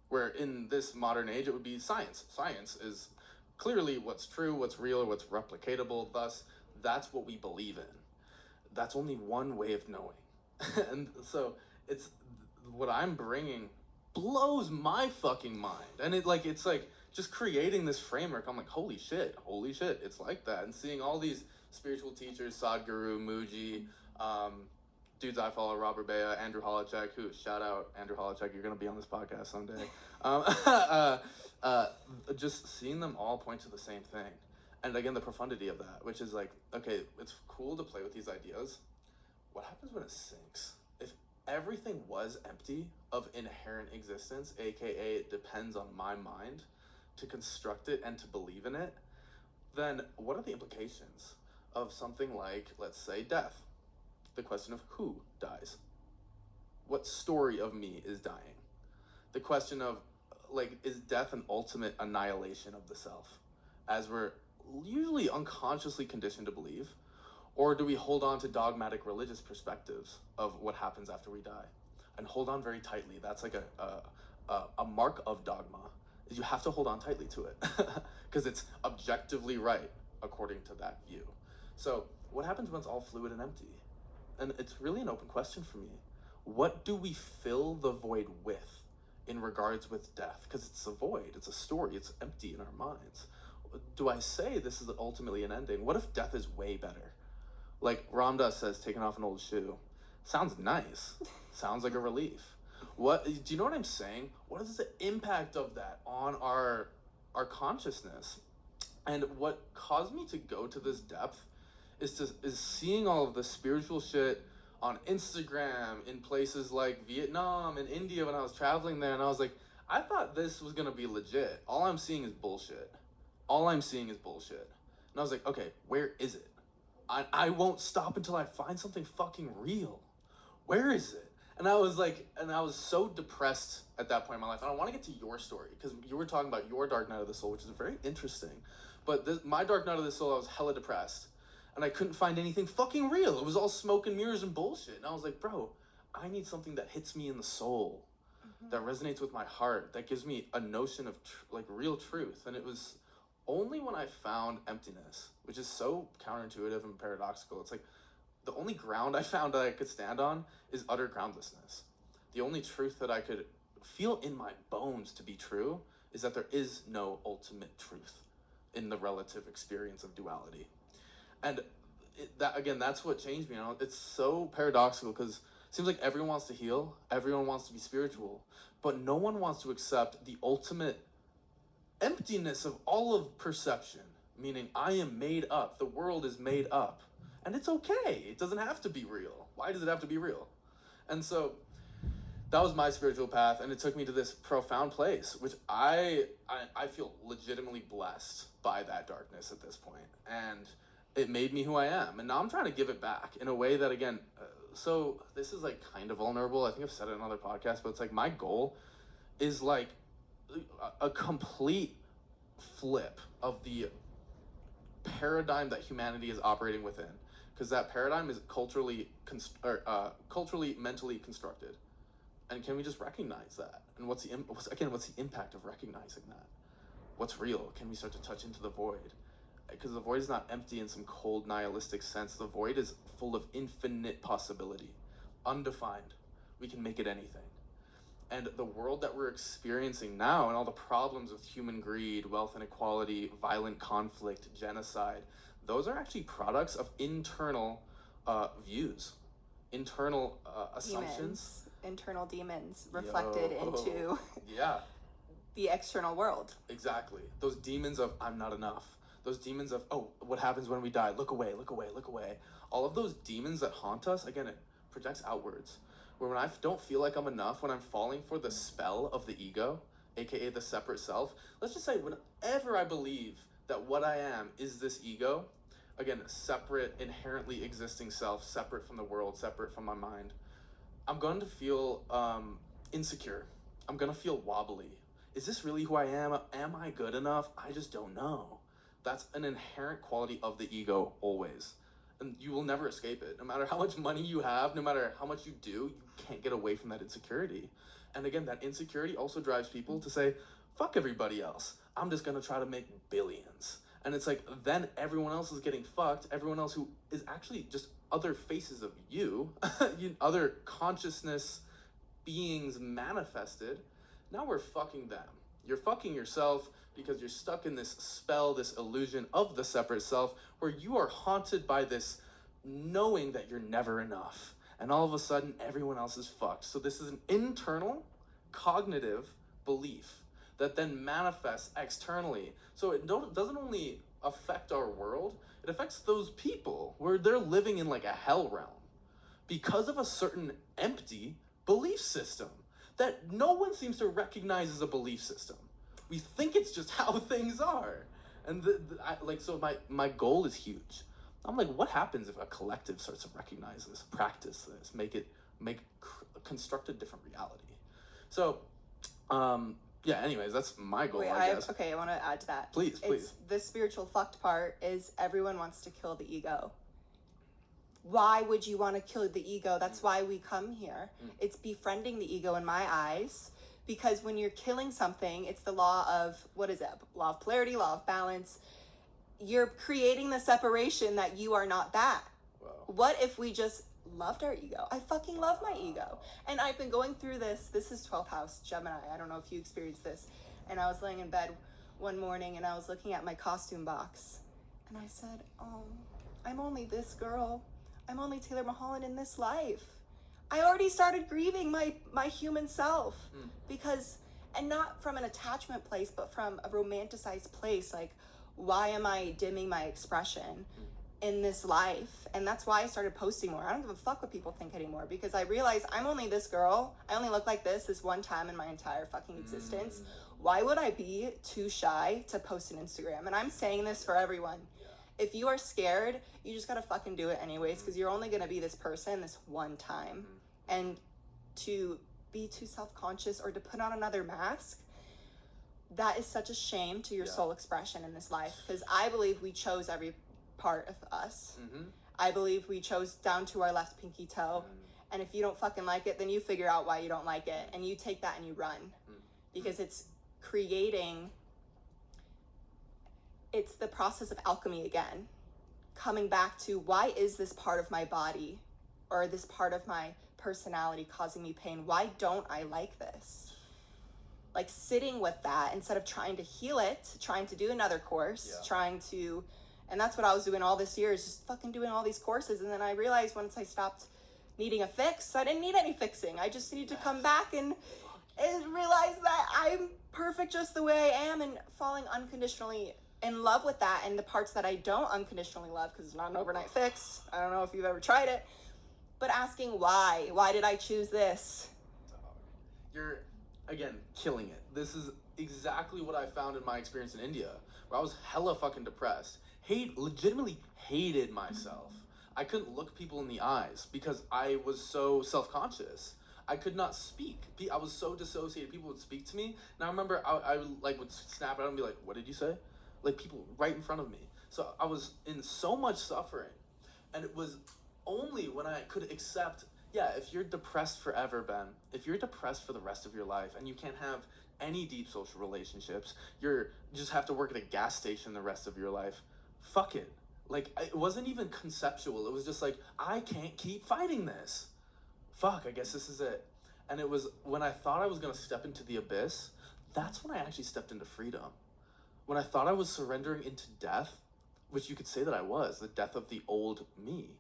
Where in this modern age, it would be science. Science is clearly what's true, what's real, what's replicatable. Thus, that's what we believe in. That's only one way of knowing. And so it's what I'm bringing blows my fucking mind. And it's like just creating this framework. I'm like, holy shit, it's like that. And seeing all these spiritual teachers, Sadhguru, Muji, dudes I follow, Robert Bea, Andrew Holacek, who, shout out Andrew Holacek, you're going to be on this podcast someday. Just seeing them all point to the same thing. And again, the profundity of that, which is like, okay, it's cool to play with these ideas. What happens when it sinks? If everything was empty of inherent existence, aka it depends on my mind to construct it and to believe in it, then what are the implications of something like, let's say, death? The question of who dies. What story of me is dying? The question of, like, is death an ultimate annihilation of the self, as we're usually unconsciously conditioned to believe? Or do we hold on to dogmatic religious perspectives of what happens after we die? And hold on very tightly. That's like a mark of dogma, is you have to hold on tightly to it because it's objectively right according to that view. So what happens when it's all fluid and empty? And it's really an open question for me. What do we fill the void with in regards with death? Because it's a void, it's a story, it's empty in our minds. Do I say this is ultimately an ending? What if death is way better? Like Ram Dass says, taking off an old shoe. Sounds nice. Sounds like a relief. Do you know what I'm saying? What is the impact of that on our consciousness? And what caused me to go to this depth is seeing all of the spiritual shit on Instagram in places like Vietnam and India when I was traveling there, and I was like, I thought this was gonna be legit. All I'm seeing is bullshit. And I was like, okay, where is it? I won't stop until I find something fucking real. Where is it? And I was so depressed at that point in my life. And I want to get to your story, because you were talking about your dark night of the soul, which is very interesting. But my dark night of the soul, I was hella depressed. And I couldn't find anything fucking real. It was all smoke and mirrors and bullshit. And I was like, bro, I need something that hits me in the soul, that resonates with my heart, that gives me a notion of real truth. And it was only when I found emptiness, which is so counterintuitive and paradoxical. It's like the only ground I found that I could stand on is utter groundlessness. The only truth that I could feel in my bones to be true is that there is no ultimate truth in the relative experience of duality. And that's what changed me. It's so paradoxical, because it seems like everyone wants to heal, everyone wants to be spiritual, but no one wants to accept the ultimate emptiness of all of perception, meaning I am made up, the world is made up, and it's okay, it doesn't have to be real. Why does it have to be real? And so that was my spiritual path, and it took me to this profound place, which I feel legitimately blessed by that darkness at this point, and it made me who I am. And now I'm trying to give it back in a way that, again, so this is like kind of vulnerable. I think I've said it in another podcast, but it's like my goal is like a complete flip of the paradigm that humanity is operating within, because that paradigm is culturally mentally constructed. And can we just recognize that? And what's the impact of recognizing that? What's real? Can we start to touch into the void? Because the void is not empty in some cold nihilistic sense. The void is full of infinite possibility, undefined. We can make it anything. And the world that we're experiencing now, and all the problems with human greed, wealth inequality, violent conflict, genocide, those are actually products of internal views, internal assumptions. Internal demons reflected into the external world. Exactly. Those demons of I'm not enough. Those demons of, oh, what happens when we die? Look away, look away, look away. All of those demons that haunt us, again, it projects outwards. Where when I don't feel like I'm enough, when I'm falling for the spell of the ego, aka the separate self, let's just say whenever I believe that what I am is this ego, again, separate, inherently existing self, separate from the world, separate from my mind, I'm going to feel insecure. I'm going to feel wobbly. Is this really who I am? Am I good enough? I just don't know. That's an inherent quality of the ego always. And you will never escape it. No matter how much money you have, no matter how much you do, you can't get away from that insecurity. And again, that insecurity also drives people to say, fuck everybody else. I'm just gonna try to make billions. And it's like, then everyone else is getting fucked. Everyone else who is actually just other faces of you, other consciousness beings manifested. Now we're fucking them. You're fucking yourself, because you're stuck in this spell, this illusion of the separate self, where you are haunted by this knowing that you're never enough. And all of a sudden, everyone else is fucked. So this is an internal cognitive belief that then manifests externally. So it doesn't only affect our world, it affects those people where they're living in like a hell realm because of a certain empty belief system that no one seems to recognize as a belief system. We think it's just how things are. And so my goal is huge. I'm like, what happens if a collective starts to recognize this, practice this, construct a different reality? So, anyways, that's my goal, I guess. I want to add to that. Please. The spiritual fucked part is everyone wants to kill the ego. Why would you want to kill the ego? That's why we come here. It's befriending the ego in my eyes. Because when you're killing something, it's the law of, what is it? Law of polarity, law of balance. You're creating the separation that you are not that. Wow. What if we just loved our ego? I fucking love my ego. And I've been going through this. This is 12th house, Gemini. I don't know if you experienced this. And I was laying in bed one morning and I was looking at my costume box. And I said, oh, I'm only this girl. I'm only Taylor Mulholland in this life. I already started grieving my human self because, and not from an attachment place, but from a romanticized place. Like, why am I dimming my expression in this life? And that's why I started posting more. I don't give a fuck what people think anymore, because I realized I'm only this girl. I only look like this one time in my entire fucking existence. Why would I be too shy to post an Instagram? And I'm saying this for everyone. If you are scared, you just gotta fucking do it anyways, because you're only gonna be this person this one time. And to be too self-conscious or to put on another mask, that is such a shame to your soul expression in this life, because I believe we chose every part of us. I believe we chose down to our left pinky toe. And if you don't fucking like it, then you figure out why you don't like it, and you take that and you run. Because it's it's the process of alchemy again. Coming back to, why is this part of my body or this part of my personality causing me pain? Why don't I like this? Like, sitting with that instead of trying to heal it, trying to do another course, and that's what I was doing all this year, is just fucking doing all these courses. And then I realized once I stopped needing a fix, I didn't need any fixing. I just need to come back and realize that I'm perfect just the way I am, and falling unconditionally in love with that, and the parts that I don't unconditionally love, because it's not an overnight fix. I don't know if you've ever tried it, but asking why did I choose this? You're, again, killing it. This is exactly what I found in my experience in India, where I was hella fucking depressed, legitimately hated myself. I couldn't look people in the eyes because I was so self-conscious. I could not speak. I was so dissociated. People would speak to me, and I remember I would snap out and be like, "What did you say?" Like, people right in front of me. So I was in so much suffering, and it was only when I could accept, if you're depressed forever, Ben, if you're depressed for the rest of your life and you can't have any deep social relationships, you just have to work at a gas station the rest of your life, fuck it. Like, it wasn't even conceptual. It was just like, I can't keep fighting this. Fuck, I guess this is it. And it was when I thought I was going to step into the abyss, that's when I actually stepped into freedom. When I thought I was surrendering into death, which you could say that I was, the death of the old me.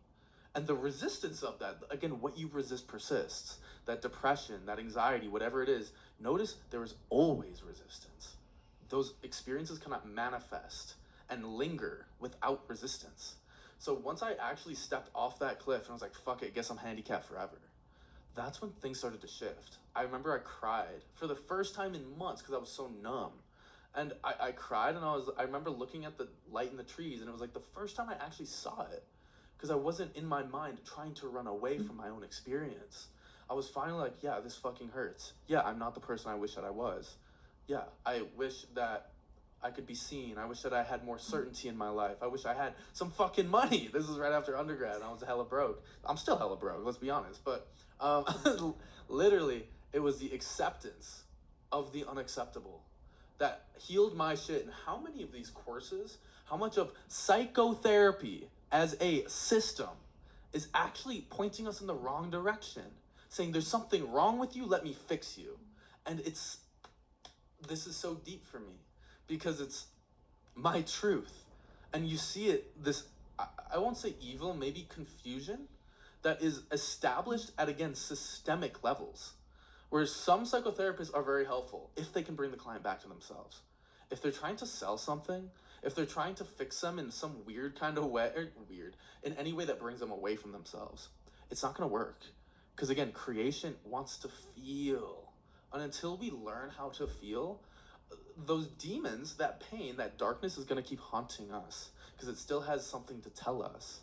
And the resistance of that, again, what you resist persists. That depression, that anxiety, whatever it is, notice there is always resistance. Those experiences cannot manifest and linger without resistance. So once I actually stepped off that cliff and I was like, fuck it, I guess I'm handicapped forever, that's when things started to shift. I remember I cried for the first time in months because I was so numb. And I cried, and I remember looking at the light in the trees, and it was like the first time I actually saw it, because I wasn't in my mind trying to run away from my own experience. I was finally like, yeah, this fucking hurts. Yeah, I'm not the person I wish that I was. Yeah, I wish that I could be seen. I wish that I had more certainty in my life. I wish I had some fucking money. This was right after undergrad, and I was hella broke. I'm still hella broke, let's be honest. But literally, it was the acceptance of the unacceptable that healed my shit. And how many of these courses, how much of psychotherapy as a system is actually pointing us in the wrong direction, saying there's something wrong with you, let me fix you. And this is so deep for me, because it's my truth. And you see it, I won't say evil, maybe confusion, that is established at, again, systemic levels. Whereas some psychotherapists are very helpful if they can bring the client back to themselves. If they're trying to sell something, if they're trying to fix them in some weird kind of way, or in any way that brings them away from themselves, it's not going to work. Because again, creation wants to feel. And until we learn how to feel, those demons, that pain, that darkness is going to keep haunting us, because it still has something to tell us.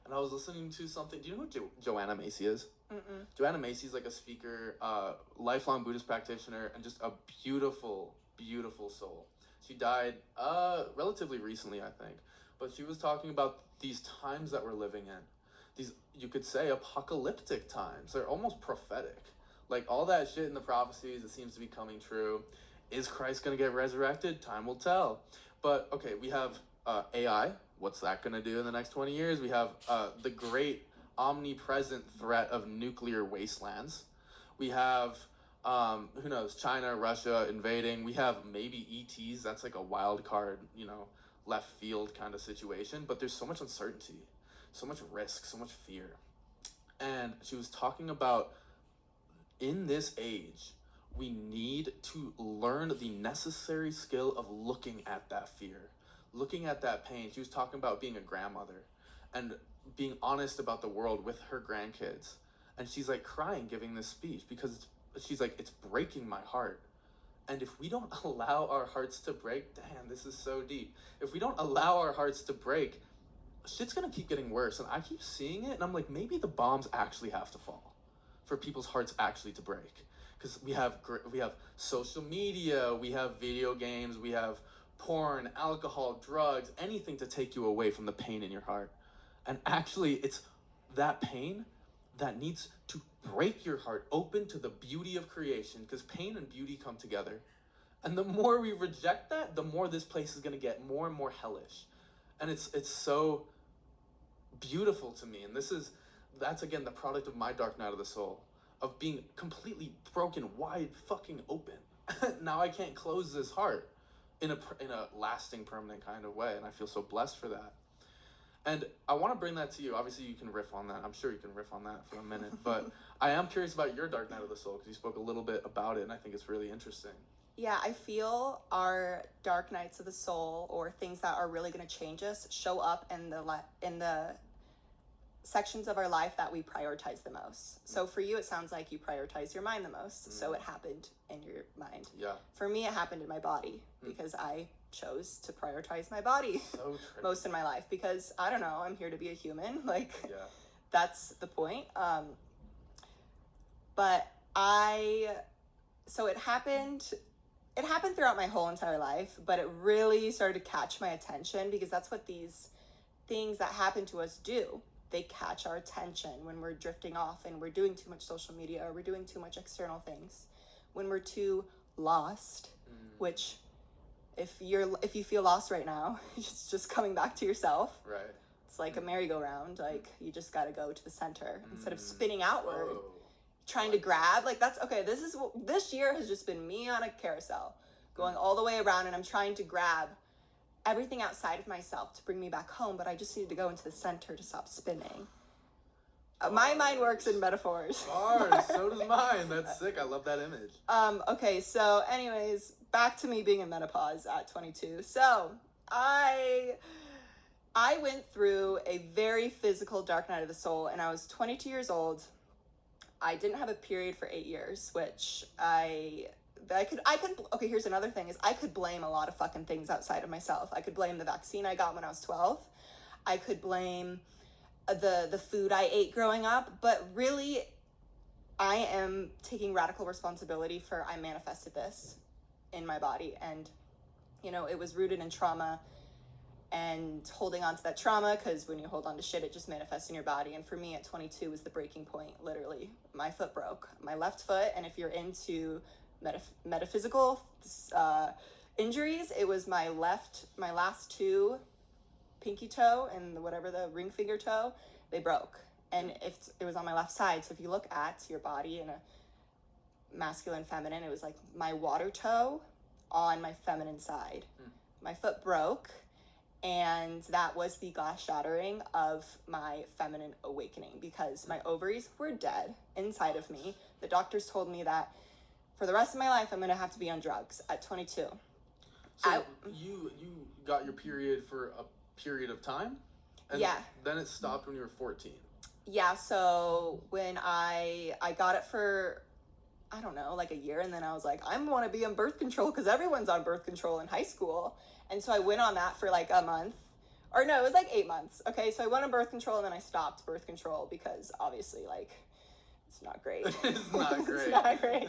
And I was listening to something. Do you know who Joanna Macy is? Mm-mm. Joanna Macy is like a speaker, lifelong Buddhist practitioner, and just a beautiful, beautiful soul. She died relatively recently, I think. But she was talking about these times that we're living in. These, you could say, apocalyptic times. They're almost prophetic. Like, all that shit in the prophecies, it seems to be coming true. Is Christ going to get resurrected? Time will tell. But, okay, we have AI. What's that going to do in the next 20 years? We have the great omnipresent threat of nuclear wastelands. We have, who knows, China, Russia invading. We have maybe ETs. That's like a wild card, left field kind of situation. But there's so much uncertainty, so much risk, so much fear. And she was talking about, in this age, we need to learn the necessary skill of looking at that fear, looking at that pain. She was talking about being a grandmother and being honest about the world with her grandkids. And she's like crying giving this speech, because she's like, it's breaking my heart. And if we don't allow our hearts to break, damn, this is so deep. If we don't allow our hearts to break, shit's gonna keep getting worse. And I keep seeing it, and I'm like, maybe the bombs actually have to fall. for people's hearts actually to break. Because we have social media, we have video games, we have porn, alcohol, drugs, anything to take you away from the pain in your heart. And actually, it's that pain that needs to break your heart open to the beauty of creation, because pain and beauty come together. And the more we reject that, the more this place is going to get more and more hellish. And it's so beautiful to me. And that's again the product of my dark night of the soul, of being completely broken, wide fucking open. Now I can't close this heart in a lasting, permanent kind of way. And I feel so blessed for that. And I want to bring that to you. Obviously, you can riff on that. I'm sure you can riff on that for a minute. But I am curious about your dark night of the soul, because you spoke a little bit about it, and I think it's really interesting. Yeah, I feel our dark nights of the soul, or things that are really going to change us, show up in the sections of our life that we prioritize the most. So for you, it sounds like you prioritize your mind the most. So it happened in your mind. Yeah. For me, it happened in my body, because I chose to prioritize my body most in my life, because I don't know, I'm here to be a human. Like, that's the point. But so it happened throughout my whole entire life, but it really started to catch my attention, because that's what these things that happen to us do. They catch our attention when we're drifting off and we're doing too much social media, or we're doing too much external things, when we're too lost, which if you feel lost right now, it's just coming back to yourself. Right. It's like a merry-go-round. Like, you just got to go to the center instead of spinning outward, trying to grab. Like, that's okay. This year has just been me on a carousel going all the way around, and I'm trying to grab everything outside of myself to bring me back home, but I just needed to go into the center to stop spinning. My mind works in metaphors. Bars, so does mine. That's sick. I love that image. Okay, so anyways, back to me being in menopause at 22. So I went through a very physical dark night of the soul, and I was 22 years old. I didn't have a period for 8 years, which I could, okay, here's another thing, is I could blame a lot of fucking things outside of myself. I could blame the vaccine I got when I was 12. I could blame the food I ate growing up, but really, I am taking radical responsibility for, I manifested this in my body, and, you know, it was rooted in trauma and holding on to that trauma, because when you hold on to shit, it just manifests in your body. And for me at 22 was the breaking point. Literally, my foot broke, my left foot. And if you're into metaphysical injuries, it was my last two, pinky toe and whatever the ring finger toe, they broke. And it was on my left side. So if you look at your body in a masculine, feminine, it was like my water toe on my feminine side. My foot broke, and that was the glass shattering of my feminine awakening, because my ovaries were dead inside of me. The doctors told me that for the rest of my life, I'm going to have to be on drugs at 22. So you got your period for a period of time? And then it stopped when you were 14. Yeah, so when I got it for, I don't know, like a year, and then I was like, I want to be on birth control, because everyone's on birth control in high school. And so I went on that for like a month. Or no, it was like 8 months. Okay, so I went on birth control, and then I stopped birth control, because obviously, like, it's not great. It's not great. It's not great.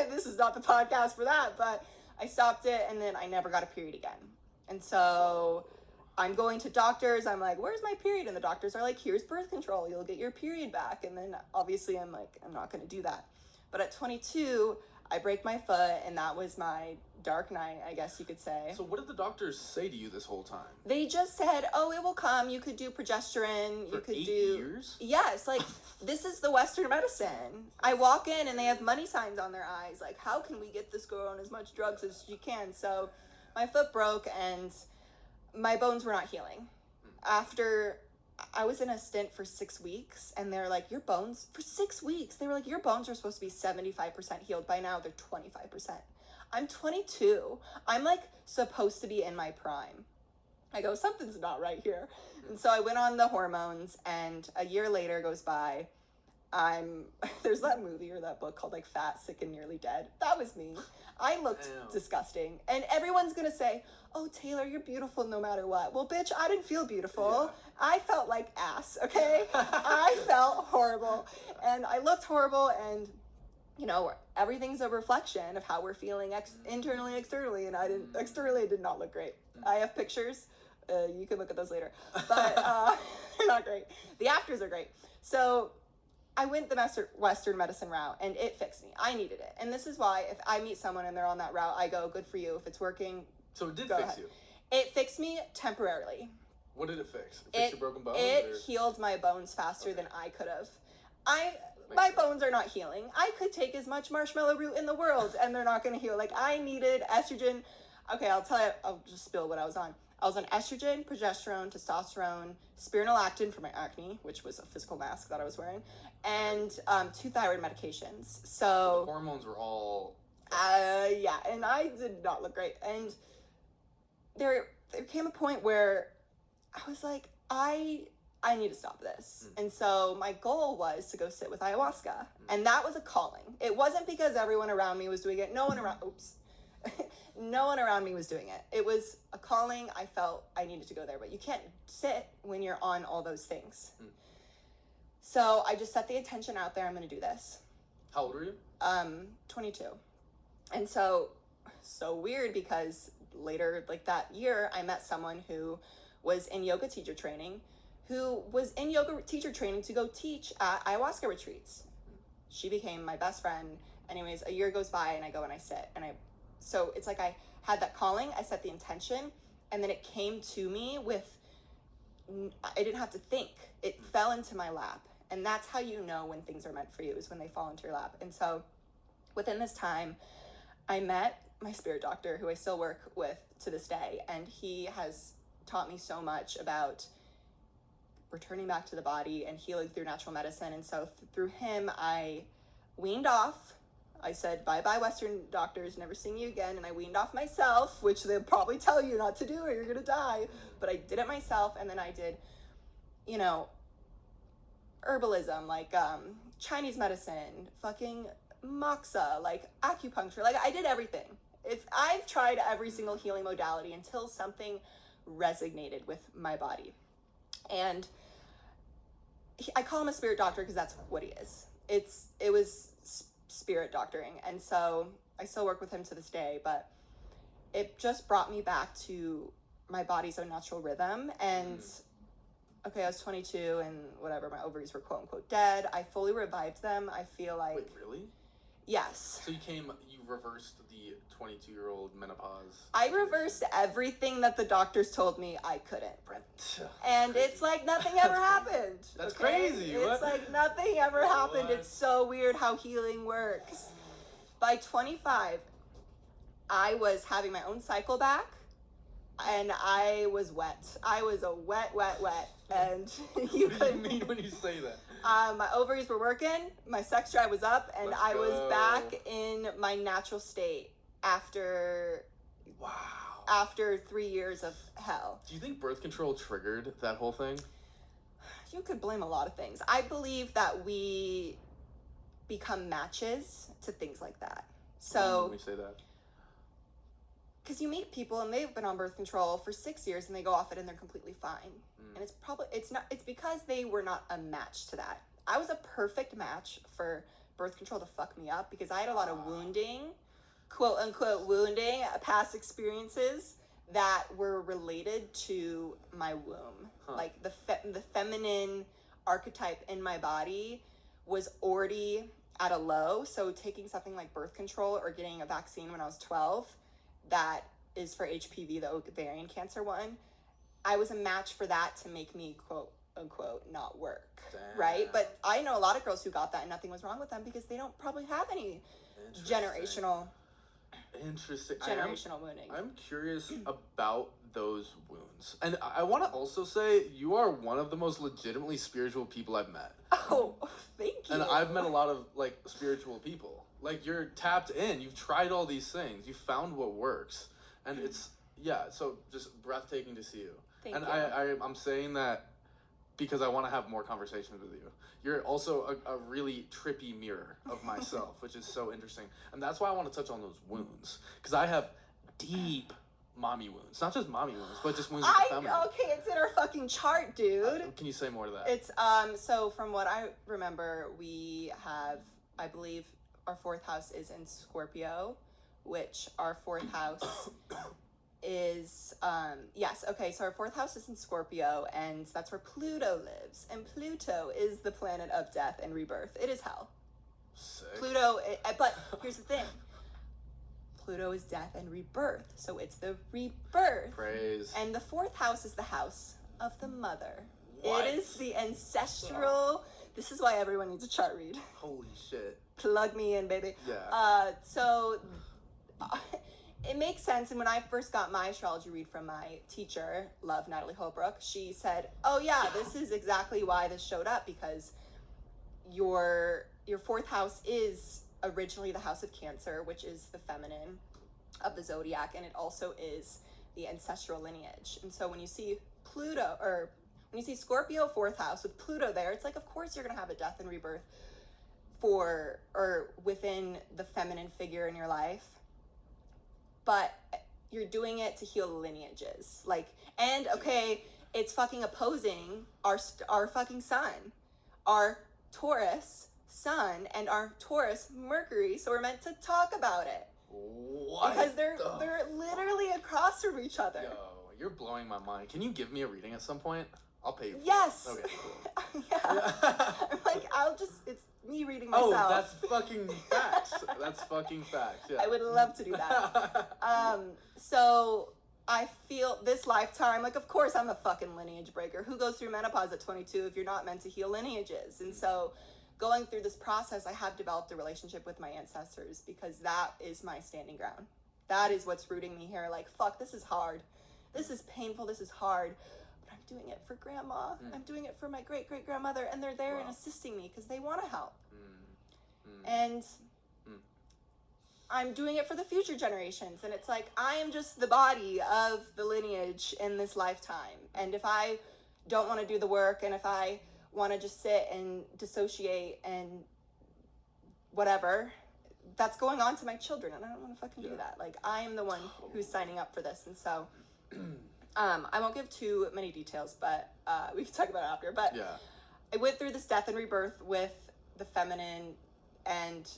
This is not the podcast for that, but I stopped it, and then I never got a period again. And so I'm going to doctors. I'm like, where's my period? And the doctors are like, here's birth control. You'll get your period back. And then obviously I'm like, I'm not going to do that. But at 22, I break my foot, and that was my dark night, I guess you could say. So what did the doctors say to you this whole time? They just said, oh, it will come. You could do progesterone. For you could 8 do years? Yes, like this is the Western medicine. I walk in and they have money signs on their eyes. Like, how can we get this girl on as much drugs as she can? So my foot broke, and my bones were not healing. After I was in a stint for 6 weeks, and they're like, your bones, for 6 weeks, they were like, your bones are supposed to be 75% healed. By now, they're 25%. I'm 22. I'm like supposed to be in my prime. I go, something's not right here. And so I went on the hormones, and a year later goes by, There's that movie or that book called like Fat, Sick, and Nearly Dead. That was me. I looked disgusting. And everyone's gonna say, oh, Taylor, you're beautiful no matter what. Well, bitch, I didn't feel beautiful. Yeah. I felt like ass, okay? I felt horrible. And I looked horrible, and, you know, everything's a reflection of how we're feeling internally, externally, and I did not look great. I have pictures. You can look at those later. But they're not great. The afters are great. So I went the Western medicine route, and it fixed me. I needed it. And this is why if I meet someone and they're on that route, I go, good for you. If it's working, so it did fix ahead. You? It fixed me temporarily. What did it fix? It fixed your broken bones? It healed my bones faster than I could have. My bones are not healing. I could take as much marshmallow root in the world, and they're not going to heal. Like, I needed estrogen. Okay, I'll just spill what I was on. I was on estrogen, progesterone, testosterone, spironolactone for my acne, which was a physical mask that I was wearing, and 2 thyroid medications. So the hormones were all... yeah, and I did not look great. And there came a point where I was like, I need to stop this. And so my goal was to go sit with ayahuasca. And that was a calling. It wasn't because everyone around me was doing it. No one around me was doing it. It was a calling. I felt I needed to go there, but you can't sit when you're on all those things. So I just set the intention out there. I'm going to do this. How old were you? 22. And so weird, because later, like that year, I met someone who was in yoga teacher training, to go teach at ayahuasca retreats. She became my best friend. Anyways, a year goes by, and I go and I sit, so it's like I had that calling, I set the intention, and then it came to me I didn't have to think. It fell into my lap. And that's how you know when things are meant for you, is when they fall into your lap. And so within this time, I met my spirit doctor, who I still work with to this day. And he has taught me so much about returning back to the body and healing through natural medicine. And so through him, I weaned off. I said, bye-bye Western doctors, never seeing you again. And I weaned off myself, which they'll probably tell you not to do or you're going to die. But I did it myself. And then I did, you know, herbalism, like Chinese medicine, fucking moxa, like acupuncture. Like, I did everything. I've tried every single healing modality until something resonated with my body. And I call him a spirit doctor because that's what he is. It was spirit doctoring. And so I still work with him to this day, but it just brought me back to my body's own natural rhythm. And okay, I was 22 and whatever, my ovaries were quote unquote dead. I fully revived them. I feel like... Wait, really? Yes. So you reversed the 22-year-old menopause? I reversed everything that the doctors told me I couldn't. And it's like nothing ever happened. That's crazy. It's like nothing ever happened. It's so weird how healing works. By 25, I was having my own cycle back, and I was wet. I was a wet. And you What do you mean when you say that? My ovaries were working, my sex drive was up, and I was back in my natural state after 3 years of hell. Do you think birth control triggered that whole thing? You could blame a lot of things. I believe that we become matches to things like that. So, when we say that? Because you meet people and they've been on birth control for 6 years and they go off it and they're completely fine. And it's because they were not a match to that. I was a perfect match for birth control to fuck me up because I had a lot of wounding, quote unquote wounding, past experiences that were related to my womb. Like the feminine archetype in my body was already at a low. So taking something like birth control or getting a vaccine when I was 12, that is for HPV, the ovarian cancer one, I was a match for that to make me quote unquote not work. Damn. Right? But I know a lot of girls who got that and nothing was wrong with them because they don't probably have any generational wounding. I'm curious about those wounds. And I want to also say you are one of the most legitimately spiritual people I've met. Oh, thank you. And I've met a lot of like spiritual people. Like, you're tapped in. You've tried all these things. You found what works. And it's, so just breathtaking to see you. Thank you. I'm saying that because I want to have more conversations with you. You're also a really trippy mirror of myself, which is so interesting. And that's why I want to touch on those wounds. Because I have deep mommy wounds. Not just mommy wounds, but just wounds with the feminine. Okay, it's in our fucking chart, dude. Can you say more to that? It's, so from what I remember, we have, I believe, our 4th house is in Scorpio, which our 4th house is yes, okay, so our 4th house is in Scorpio, and that's where Pluto lives, and Pluto is the planet of death and rebirth. It is hell. Sick. Pluto, but here's the thing, Pluto is death and rebirth, so it's the rebirth. Praise. And the 4th house is the house of the mother. What? It is the ancestral. This is why everyone needs a chart read. Holy shit. Plug me in, baby. Yeah. It makes sense. And when I first got my astrology read from my teacher, love Natalie Holbrook, she said, oh yeah, this is exactly why this showed up, because your 4th house is originally the house of Cancer, which is the feminine of the zodiac, and it also is the ancestral lineage. And so when you see Pluto, or when you see Scorpio 4th house with Pluto there, it's like, of course you're going to have a death and rebirth for, or within the feminine figure in your life, but you're doing it to heal lineages. Like, and okay, it's fucking opposing our fucking sun, our Taurus sun, and our Taurus Mercury. So we're meant to talk about it. What? Because they're literally across from each other. Yo, you're blowing my mind. Can you give me a reading at some point? I'll pay you. Yes. Okay, cool. Yeah. I'm like, it's me reading myself. Oh, that's fucking facts. That's fucking facts. Yeah. I would love to do that. So I feel this lifetime, like, of course I'm a fucking lineage breaker. Who goes through menopause at 22 if you're not meant to heal lineages? And so going through this process, I have developed a relationship with my ancestors, because that is my standing ground. That is what's rooting me here. Like, fuck, this is hard. This is painful. This is hard. But I'm doing it for grandma. I'm doing it for my great-great-grandmother. And they're there and assisting me because they want to help. And I'm doing it for the future generations. And it's like, I am just the body of the lineage in this lifetime. And if I don't want to do the work, and if I want to just sit and dissociate and whatever, that's going on to my children, and I don't want to fucking do that. Like, I am the one who's signing up for this. And so I won't give too many details, but we can talk about it after. But yeah. I went through this death and rebirth with the feminine, and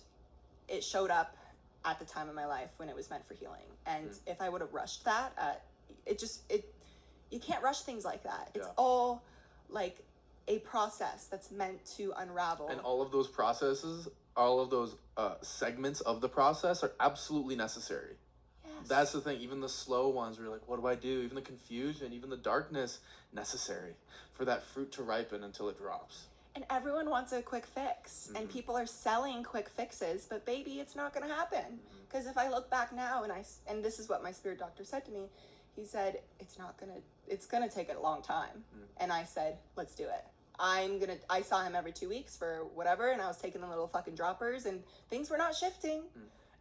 it showed up at the time of my life when it was meant for healing. And if I would have rushed that, you can't rush things like that. It's all like a process that's meant to unravel. And all of those processes, all of those segments of the process are absolutely necessary. Yes. That's the thing. Even the slow ones where you're like, what do I do? Even the confusion, even the darkness, necessary for that fruit to ripen until it drops. And everyone wants a quick fix. And people are selling quick fixes, but baby, it's not going to happen. Because if I look back now, and this is what my spirit doctor said to me, he said, it's going to take a long time. And I said, let's do it. I saw him every 2 weeks for whatever, and I was taking the little fucking droppers, and things were not shifting.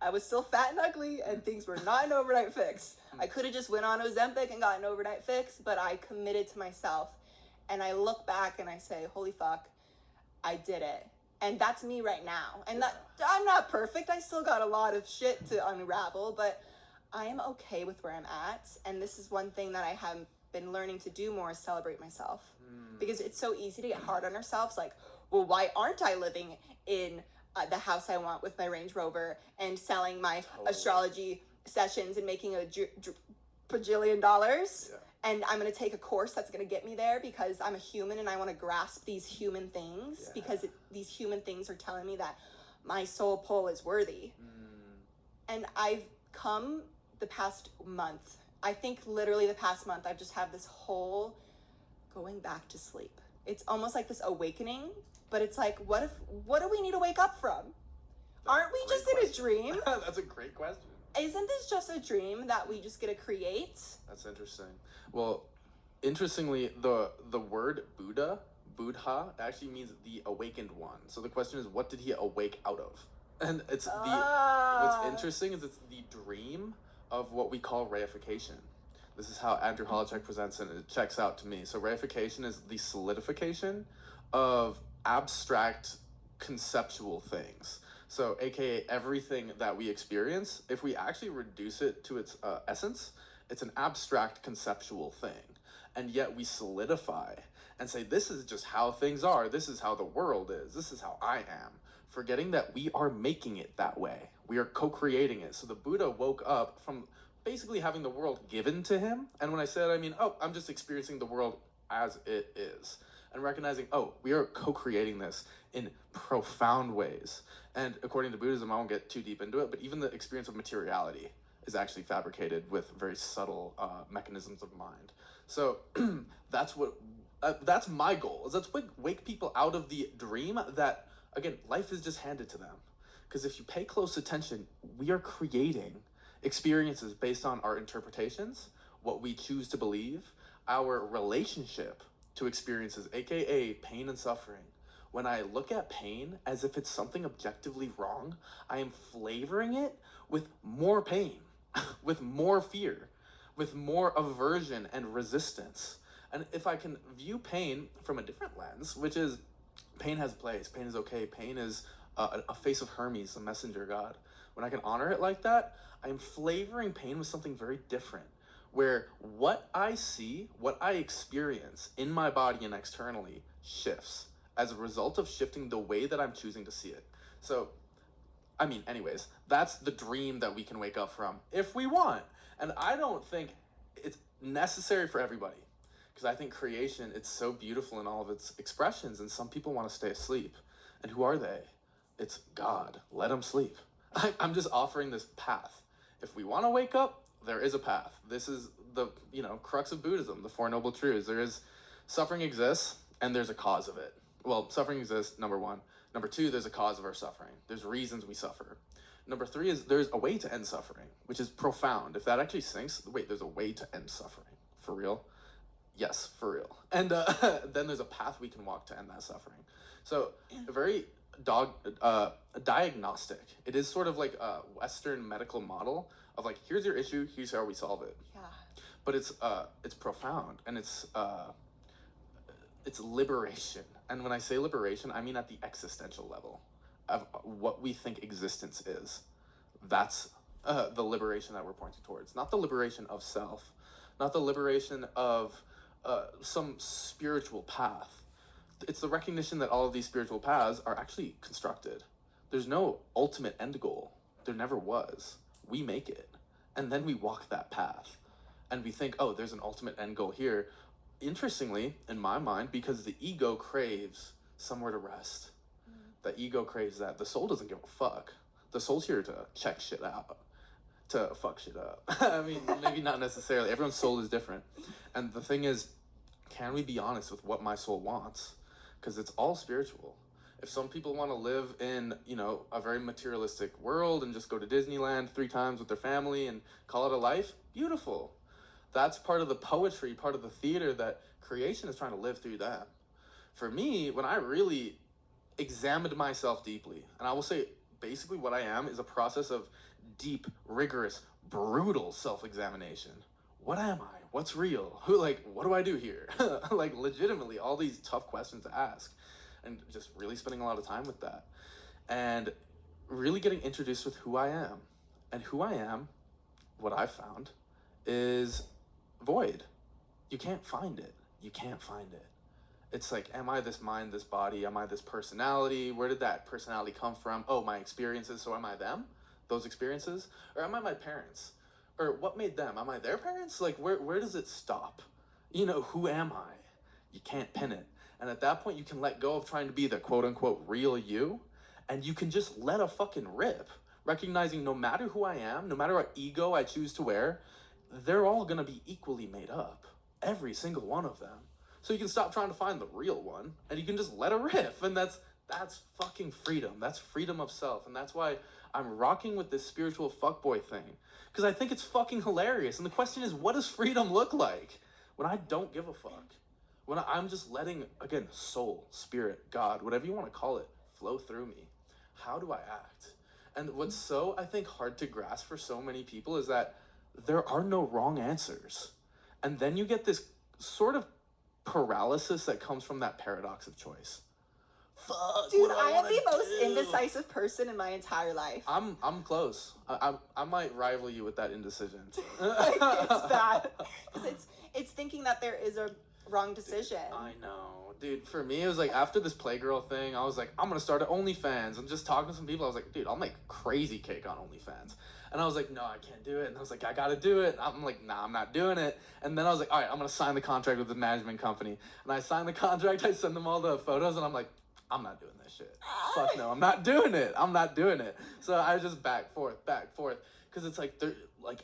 I was still fat and ugly, and things were not an overnight fix. I could have just went on Ozempic and got an overnight fix, but I committed to myself. And I look back and I say, holy fuck, I did it. And that's me right now. And I'm not perfect. I still got a lot of shit to unravel, but I am okay with where I'm at. And this is one thing that I have been learning to do more, is celebrate myself. Because it's so easy to get hard on ourselves. Like, well, why aren't I living in the house I want with my Range Rover and selling my astrology sessions and making a bajillion dollars? Yeah. And I'm going to take a course that's going to get me there because I'm a human and I want to grasp these human things because these human things are telling me that my soul pull is worthy. And I've come the past month, I think literally the past month, I've just had this whole going back to sleep. It's almost like this awakening, but it's like, what do we need to wake up from? Aren't we just in a dream? That's a great question. Isn't this just a dream that we just get to create? That's interesting. Well, interestingly, the word Buddha actually means the awakened one. So the question is, what did he awake out of? And it's what's interesting is it's the dream of what we call reification. This is how Andrew Holacek presents it, and it checks out to me. So reification is the solidification of abstract conceptual things. So aka everything that we experience, if we actually reduce it to its essence, it's an abstract conceptual thing. And yet we solidify and say, this is just how things are. This is how the world is. This is how I am. Forgetting that we are making it that way. We are co-creating it. So the Buddha woke up from basically having the world given to him. And when I say that, I mean, oh, I'm just experiencing the world as it is. And recognizing, oh, we are co-creating this in profound ways. And according to Buddhism, I won't get too deep into it, but even the experience of materiality is actually fabricated with very subtle mechanisms of mind. So that's my goal, is let's wake people out of the dream that, again, life is just handed to them. Because if you pay close attention, we are creating experiences based on our interpretations, what we choose to believe, our relationship to experiences, aka pain and suffering. When I look at pain as if it's something objectively wrong, I am flavoring it with more pain, with more fear, with more aversion and resistance. And if I can view pain from a different lens, which is pain has a place, pain is okay, pain is a face of Hermes, a messenger god. When I can honor it like that, I am flavoring pain with something very different, where what I see, what I experience in my body and externally shifts as a result of shifting the way that I'm choosing to see it. So, I mean, anyways, that's the dream that we can wake up from if we want. And I don't think it's necessary for everybody, because I think creation, it's so beautiful in all of its expressions, and some people want to stay asleep. And who are they? It's God. Let them sleep. I'm just offering this path. If we want to wake up, there is a path. This is the, crux of Buddhism, the Four Noble Truths. There is suffering exists, and there's a cause of it. Well, suffering exists, number one. Number two, there's a cause of our suffering. There's reasons we suffer. Number three is there's a way to end suffering, which is profound. If that actually sinks, wait, there's a way to end suffering. For real? Yes, for real. And then there's a path we can walk to end that suffering. So a very diagnostic. It is sort of like a Western medical model of like, here's your issue, here's how we solve it. Yeah. But it's profound, and it's liberation. And when I say liberation, I mean at the existential level of what we think existence is. That's the liberation that we're pointing towards. Not the liberation of self, not the liberation of some spiritual path. It's the recognition that all of these spiritual paths are actually constructed. There's no ultimate end goal. There never was. We make it. And then we walk that path. And we think, oh, there's an ultimate end goal here. Interestingly, in my mind, because the ego craves somewhere to rest. The ego craves that. The soul doesn't give a fuck. The soul's here to check shit out, to fuck shit up. I mean, maybe not necessarily. Everyone's soul is different. And the thing is, can we be honest with what my soul wants? Because it's all spiritual. If some people want to live in, a very materialistic world and just go to Disneyland 3 times with their family and call it a life, beautiful. That's part of the poetry, part of the theater that creation is trying to live through them. For me, when I really examined myself deeply, and I will say basically what I am is a process of deep, rigorous, brutal self-examination. What am I? What's real? What do I do here? Legitimately, all these tough questions to ask, and just really spending a lot of time with that, and really getting introduced with who I am. And who I am, what I've found, is void. You can't find it. You can't find it. It's like, am I this mind, this body? Am I this personality? Where did that personality come from? Oh, my experiences. So am I them? Those experiences? Or am I my parents? Or what made them? Am I their parents? Where does it stop? Who am I? You can't pin it. And at that point, you can let go of trying to be the quote-unquote real you, and you can just let a fucking rip, recognizing no matter who I am, no matter what ego I choose to wear, they're all gonna be equally made up. Every single one of them. So you can stop trying to find the real one, and you can just let it rip, and that's fucking freedom. That's freedom of self, and that's why I'm rocking with this spiritual fuckboy thing, because I think it's fucking hilarious. And the question is, what does freedom look like when I don't give a fuck? When I'm just letting, again, soul, spirit, God, whatever you want to call it, flow through me. How do I act? And what's so, I think, hard to grasp for so many people is that there are no wrong answers. And then you get this sort of paralysis that comes from that paradox of choice. Fuck, Dude, what do I am wanna the most do? indecisive person in my entire life. I'm close. I might rival you with that indecision. Like, it's bad. 'Cause it's thinking that there is a wrong decision. Dude, I know. Dude, for me, it was like after this Playgirl thing, I was like, I'm going to start an OnlyFans. And just talking to some people, I was like, dude, I'll make crazy cake on OnlyFans. And I was like, no, I can't do it. And I was like, I got to do it. I'm like, nah, I'm not doing it. And then I was like, all right, I'm going to sign the contract with the management company. And I signed the contract. I send them all the photos. And I'm like, I'm not doing this shit. Fuck no, I'm not doing it. I'm not doing it. So I just back, forth. Because it's like,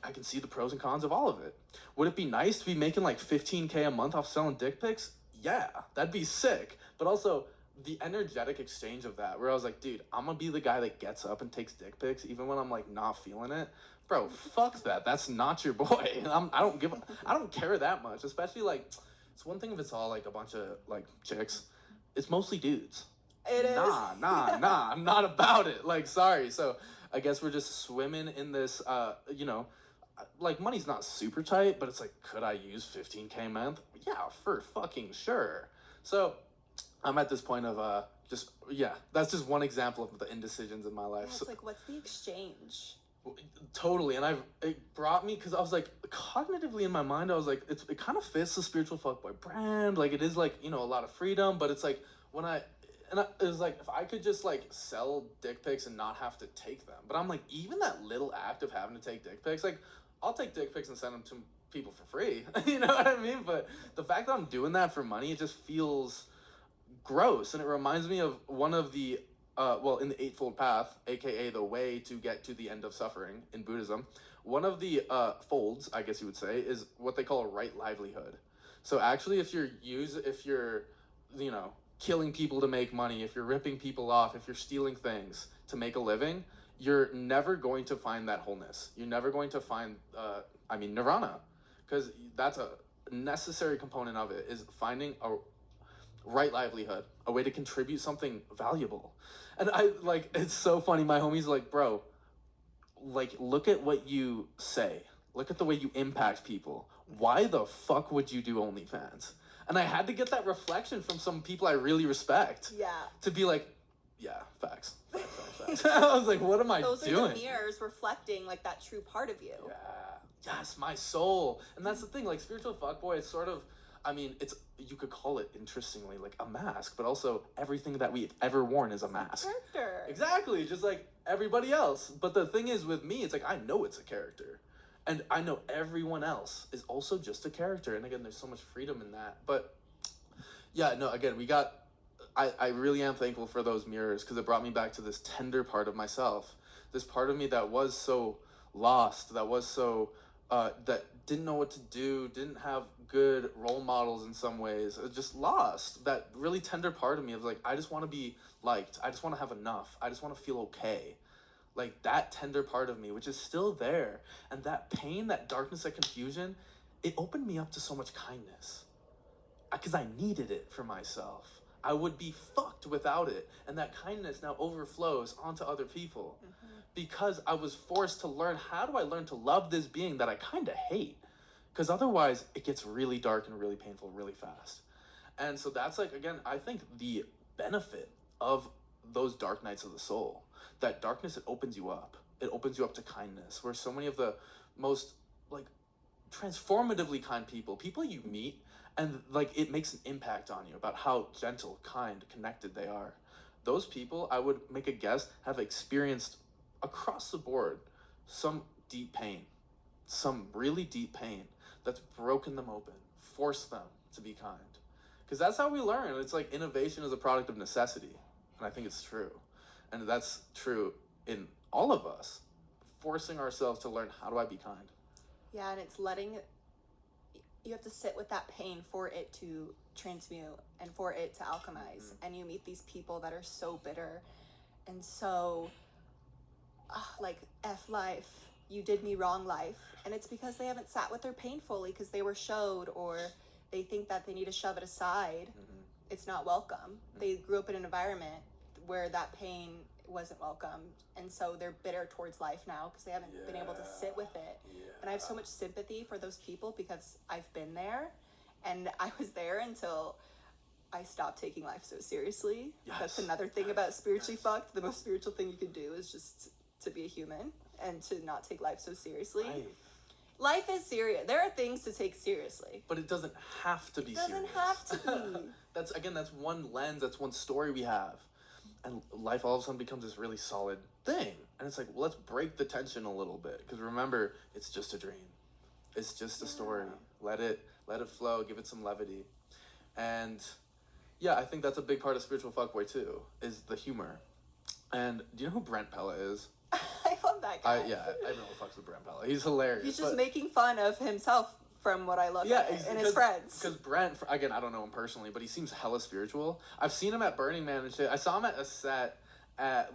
I can see the pros and cons of all of it. Would it be nice to be making like $15K a month off selling dick pics? Yeah, that'd be sick. But also, the energetic exchange of that, where I was like, dude, I'm gonna be the guy that gets up and takes dick pics, even when I'm like not feeling it. Bro, fuck that. That's not your boy. I don't care that much. Especially like, it's one thing if it's all like a bunch of like chicks. It's mostly dudes. It is. Nah. I'm not about it. Like, sorry. So I guess we're just swimming in this, like money's not super tight, but it's like, could I use $15K a month? Yeah, for fucking sure. So I'm at this point of that's just one example of the indecisions in my life. Yeah, it's like, what's the exchange? Totally. And it brought me, because I was like, cognitively in my mind, I was like, it kind of fits the Spiritual Fuckboy brand. Like, it is like, a lot of freedom, but it's like it was like, if I could just like sell dick pics and not have to take them. But I'm like, even that little act of having to take dick pics, like, I'll take dick pics and send them to people for free. You know what I mean? But the fact that I'm doing that for money, it just feels gross. And it reminds me of one of the, in the Eightfold Path, aka the way to get to the end of suffering in Buddhism, one of the folds, I guess you would say, is what they call a right livelihood. So actually, if you're killing people to make money, if you're ripping people off, if you're stealing things to make a living, you're never going to find that wholeness. You're never going to find, nirvana, because that's a necessary component of it, is finding a right livelihood, a way to contribute something valuable. And it's so funny. My homie's like, bro, like, look at what you say. Look at the way you impact people. Why the fuck would you do OnlyFans? And I had to get that reflection from some people I really respect. Yeah. To be like, yeah, facts. I was like, what am I doing? Those are the mirrors reflecting like that true part of you. Yeah. Yes, my soul. And that's the thing, like, Spiritual Fuckboy, it's sort of, you could call it, interestingly, like a mask, but also everything that we've ever worn is a mask. Character. Exactly, just like everybody else. But the thing is, with me, it's like, I know it's a character. And I know everyone else is also just a character. And again, there's so much freedom in that. But yeah, no, again, I really am thankful for those mirrors, because it brought me back to this tender part of myself. This part of me that was so lost, that was so, that didn't know what to do, didn't have good role models in some ways, just lost. That really tender part of me of like, I just want to be liked. I just want to have enough. I just want to feel okay. Like, that tender part of me, which is still there. And that pain, that darkness, that confusion, it opened me up to so much kindness. Because I needed it for myself. I would be fucked without it. And that kindness now overflows onto other people. Mm-hmm. Because I was forced to learn, how do I learn to love this being that I kind of hate? Because otherwise, it gets really dark and really painful really fast. And so that's like, again, I think the benefit of those dark nights of the soul. That darkness, it opens you up. It opens you up to kindness, where so many of the most, like, transformatively kind people you meet, and, like, it makes an impact on you about how gentle, kind, connected they are. Those people, I would make a guess, have experienced, across the board, some deep pain. Some really deep pain that's broken them open, forced them to be kind. Because that's how we learn. It's like innovation is a product of necessity. And I think it's true. And that's true in all of us, forcing ourselves to learn, how do I be kind? Yeah, and it's you have to sit with that pain for it to transmute and for it to alchemize. Mm-hmm. And you meet these people that are so bitter and so, like, F life, you did me wrong life. And it's because they haven't sat with their pain fully, because they were showed, or they think that they need to shove it aside. Mm-hmm. It's not welcome. Mm-hmm. They grew up in an environment where that pain wasn't welcomed, and so they're bitter towards life now because they haven't been able to sit with it. And I have so much sympathy for those people because I've been there, and I was there until I stopped taking life so seriously. That's another thing about spiritually fucked. The most spiritual thing you can do is just to be a human and to not take life so seriously. Life is serious. There are things to take seriously, but it doesn't have to be serious. It doesn't have to be. That's one lens, that's one story we have. And life all of a sudden becomes this really solid thing. And it's like, well, let's break the tension a little bit. Because remember, it's just a dream. It's just a story. Let it flow. Give it some levity. And yeah, I think that's a big part of Spiritual Fuckboy too, is the humor. And do you know who Brent Pella is? I love that guy. I don't know what fucks with Brent Pella. He's hilarious. He's just making fun of himself from what I look at and his friends. Because Brent, again, I don't know him personally, but he seems hella spiritual. I've seen him at Burning Man and shit. I saw him at a set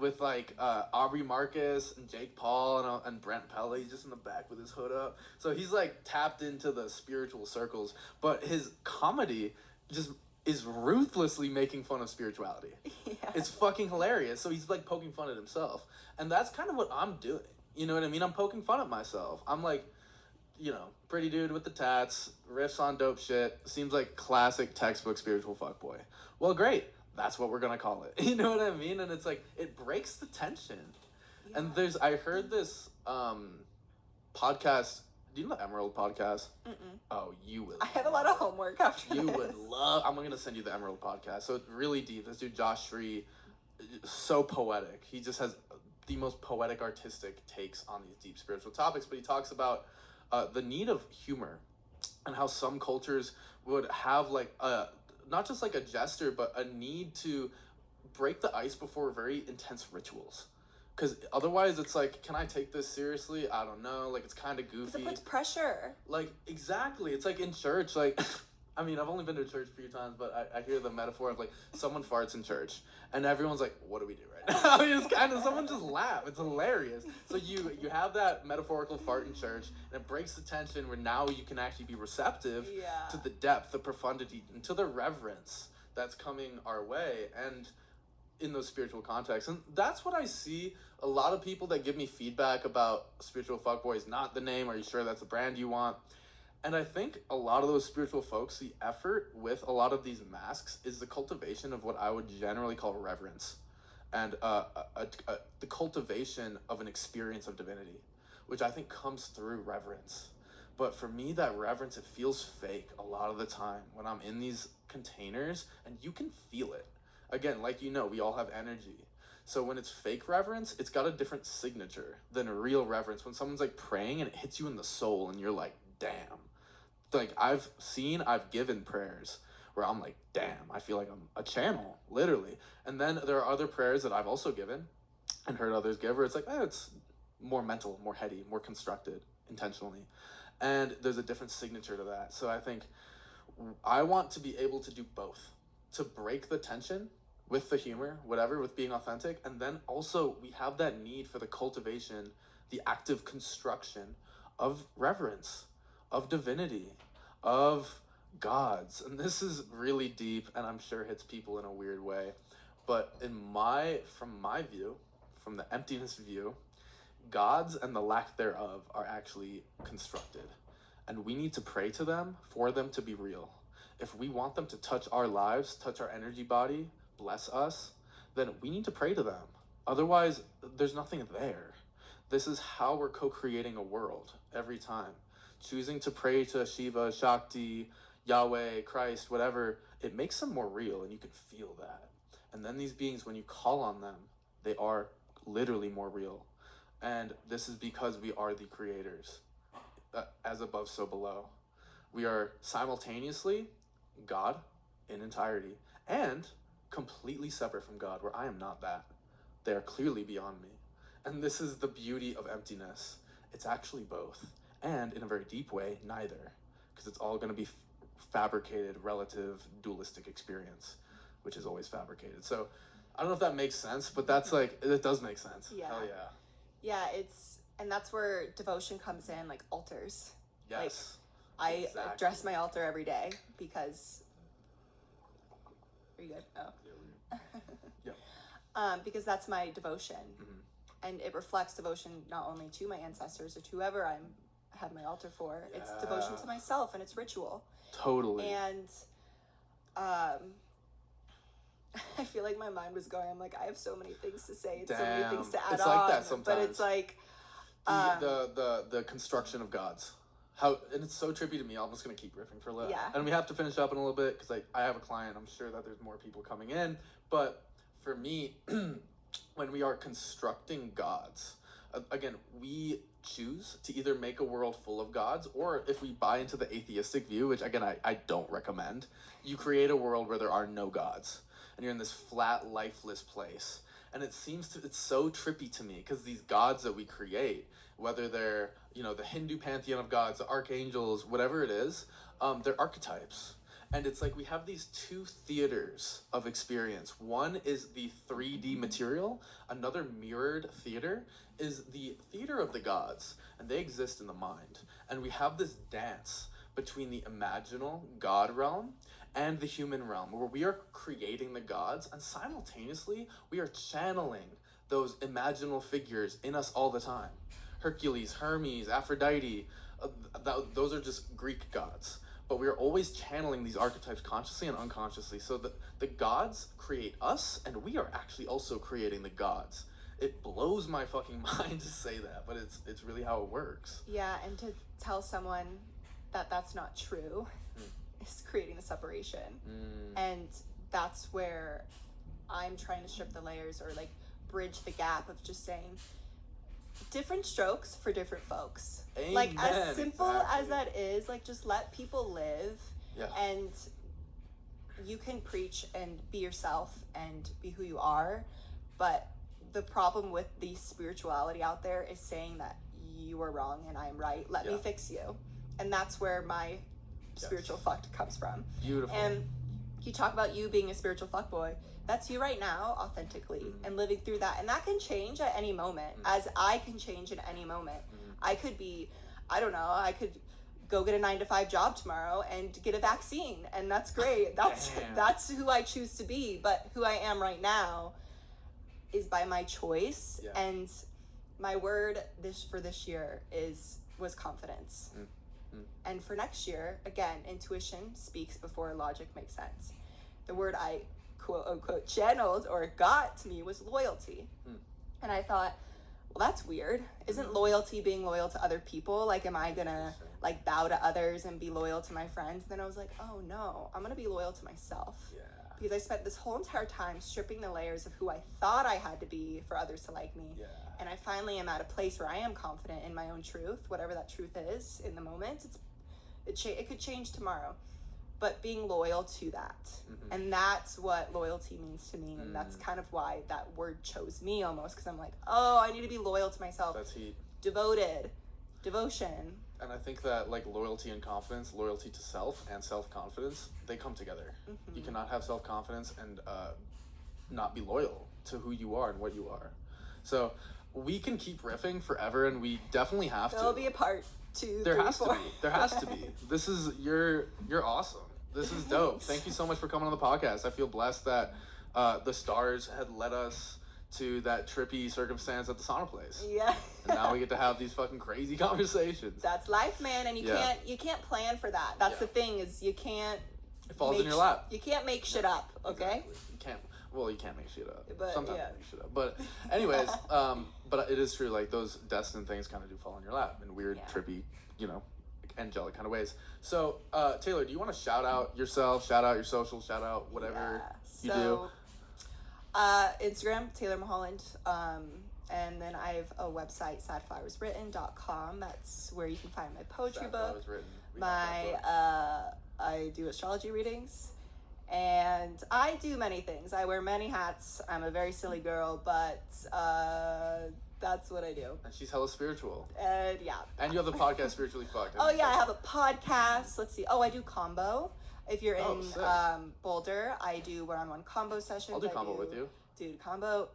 with like Aubrey Marcus and Jake Paul and Brent Pella. He's just in the back with his hood up. So he's like tapped into the spiritual circles, but his comedy just is ruthlessly making fun of spirituality. Yeah. It's fucking hilarious. So he's like poking fun at himself. And that's kind of what I'm doing. You know what I mean? I'm poking fun at myself. I'm like, you know, pretty dude with the tats, riffs on dope shit. Seems like classic textbook spiritual fuckboy. Well, great. That's what we're going to call it. You know what I mean? And it's like, it breaks the tension. Yeah. And I heard this podcast. Do you know the Emerald podcast? Mm-mm. Oh, you would. I have a lot of homework after this. You would love. I'm going to send you the Emerald podcast. So it's really deep. This dude, Josh Shree, so poetic. He just has the most poetic, artistic takes on these deep spiritual topics. But he talks about the need of humor and how some cultures would have like not just like a gesture, but a need to break the ice before very intense rituals. Because otherwise it's like, can I take this seriously? I don't know. Like, it's kind of goofy. It puts pressure. Like, exactly. It's like in church, like, I mean, I've only been to church a few times, but I hear the metaphor of like, someone farts in church, and everyone's like, what do we do right now? It's kind of, someone just laugh. It's hilarious. So you have that metaphorical fart in church, and it breaks the tension where now you can actually be receptive to the depth, the profundity, and to the reverence that's coming our way. And in those spiritual contexts. And that's what I see. A lot of people that give me feedback about Spiritual Fuckboy is not the name. Are you sure that's the brand you want? And I think a lot of those spiritual folks, the effort with a lot of these masks is the cultivation of what I would generally call reverence. And the cultivation of an experience of divinity, which I think comes through reverence. But for me, that reverence, it feels fake a lot of the time when I'm in these containers, and you can feel it. Again, like, you know, we all have energy. So when it's fake reverence, it's got a different signature than a real reverence. When someone's like praying and it hits you in the soul and you're like, damn. Like, I've given prayers where I'm like, damn, I feel like I'm a channel, literally. And then there are other prayers that I've also given and heard others give where it's like, it's more mental, more heady, more constructed intentionally. And there's a different signature to that. So I think I want to be able to do both, to break the tension with the humor, whatever, with being authentic. And then also we have that need for the cultivation, the active construction of reverence, of divinity, of gods. And this is really deep and I'm sure hits people in a weird way. But from my view, from the emptiness view, gods and the lack thereof are actually constructed. And we need to pray to them for them to be real. If we want them to touch our lives, touch our energy body, bless us, then we need to pray to them. Otherwise, there's nothing there. This is how we're co-creating a world every time. Choosing to pray to Shiva, Shakti, Yahweh, Christ, whatever, it makes them more real and you can feel that. And then these beings, when you call on them, they are literally more real. And this is because we are the creators. As above, so below. We are simultaneously God in entirety and completely separate from God, where I am not that. They are clearly beyond me. And this is the beauty of emptiness. It's actually both. And in a very deep way, neither. Because it's all going to be fabricated, relative, dualistic experience, which is always fabricated. So I don't know if that makes sense, but that's like, it does make sense. Yeah. Hell yeah. Yeah, and that's where devotion comes in, like altars. Yes. Like, exactly. I dress my altar every day because... Are you good? Oh. Yeah. because that's my devotion. And it reflects devotion not only to my ancestors or to whoever I have my altar for. Yeah. It's devotion to myself, and it's ritual. Totally. And I feel like my mind was going, I'm like, I have so many things to say and so many things to add it's on. Like that sometimes. But it's like the construction of gods. And it's so trippy to me. I'm just gonna keep riffing for a little. Yeah. And we have to finish up in a little bit because I have a client. I'm sure that there's more people coming in. But for me, when we are constructing gods, again, we choose to either make a world full of gods, or if we buy into the atheistic view, which again I don't recommend, you create a world where there are no gods and you're in this flat, lifeless place. And it's so trippy to me because these gods that we create, whether they're, the Hindu pantheon of gods, the archangels, whatever it is, they're archetypes. And it's like we have these two theaters of experience. One is the 3D material. Another mirrored theater is the theater of the gods. And they exist in the mind. And we have this dance between the imaginal God realm and the human realm, where we are creating the gods, and simultaneously we are channeling those imaginal figures in us all the time. Hercules, Hermes, Aphrodite, those are just Greek gods. But we are always channeling these archetypes consciously and unconsciously. So the gods create us, and we are actually also creating the gods. It blows my fucking mind to say that, but it's really how it works. Yeah, and to tell someone that that's not true is creating the separation. And that's where I'm trying to strip the layers, or like bridge the gap of just saying different strokes for different folks. Amen, like as simple exactly. as that is, like just let people live. Yeah. And you can preach and be yourself and be who you are, but the problem with the spirituality out there is saying that you are wrong and I'm right, let me fix you. And that's where my spiritual fucked comes from. Beautiful. And you talk about you being a spiritual fuckboy. That's you right now, authentically, and living through that. And that can change at any moment, as I can change at any moment. I could be, I don't know, I could go get a 9-to-5 job tomorrow and get a vaccine, and that's great. That's who I choose to be. But who I am right now is by my choice. Yeah. And my word for this year was confidence. And for next year, again, intuition speaks before logic makes sense. The word I quote unquote channeled or got to me was loyalty. And I thought, well, that's weird. Isn't loyalty being loyal to other people? Like, am I gonna like bow to others and be loyal to my friends? And then I was like, oh no, I'm gonna be loyal to myself. Because I spent this whole entire time stripping the layers of who I thought I had to be for others to like me. And I finally am at a place where I am confident in my own truth, whatever that truth is in the moment. It could change tomorrow, but being loyal to that. And that's what loyalty means to me. And that's kind of why that word chose me almost, because I'm like, oh, I need to be loyal to myself. That's heat. Devoted. Devotion. And I think that like loyalty and confidence, loyalty to self and self-confidence, they come together. You cannot have self-confidence and not be loyal to who you are and what you are. So we can keep riffing forever, and we definitely have to. There'll be a part 2, There 3, has 4. to be. There has to be. This is you're awesome. This is dope. Thank you so much for coming on the podcast. I feel blessed that the stars had led us to that trippy circumstance at the sauna place. Yeah. And now we get to have these fucking crazy conversations. That's life, man, and you can't plan for that. That's the thing, is you can't. It falls in your lap. You can't make shit up, okay? Exactly. You can't make shit up. But, sometimes you make shit up. But anyways, but it is true, like those destined things kind of do fall in your lap in weird, trippy, angelic kind of ways. So, Taylor, do you want to shout out yourself, shout out your social, shout out whatever you do? Instagram, Taylor Mulholland. And then I have a website, sadflowerswritten.com. That's where you can find my poetry book. I do astrology readings. And I do many things. I wear many hats. I'm a very silly girl, but that's what I do. And she's hella spiritual. And yeah. And you have the podcast Spiritually Fucked. Oh yeah, I have a podcast. Let's see. Oh, I do combo. If you're in Boulder, I do one-on-one combo sessions. I'll do combo with you. Dude, combo.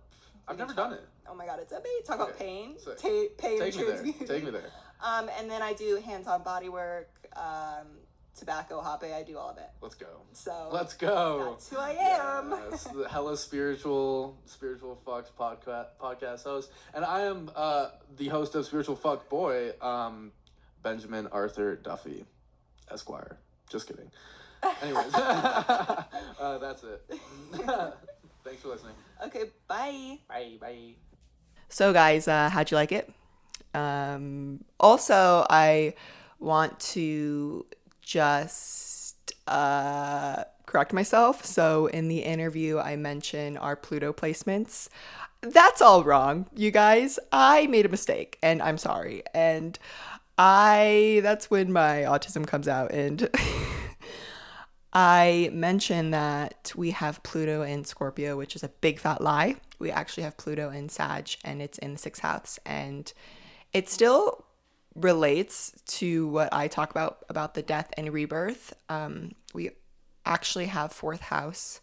I've never done it. Oh my god, it's amazing. Talk about pain. Pain Take me there. transmutation. Take me there. And then I do hands-on body work, tobacco, hoppe, I do all of it. Let's go. So let's go. That's who I am. Yes, the hella spiritual fucks podcast host, and I am the host of Spiritual Fuck Boy, Benjamin Arthur Duffy, Esquire. Just kidding. Anyways, that's it. Thanks for listening. Okay, bye. Bye. So guys, how'd you like it? Also, I want to just correct myself. So in the interview, I mentioned our Pluto placements. That's all wrong, you guys. I made a mistake, and I'm sorry. And that's when my autism comes out. And I mentioned that we have Pluto in Scorpio, which is a big fat lie. We actually have Pluto in Sag, and it's in the 6th house. And it still relates to what I talk about the death and rebirth. We actually have 4th house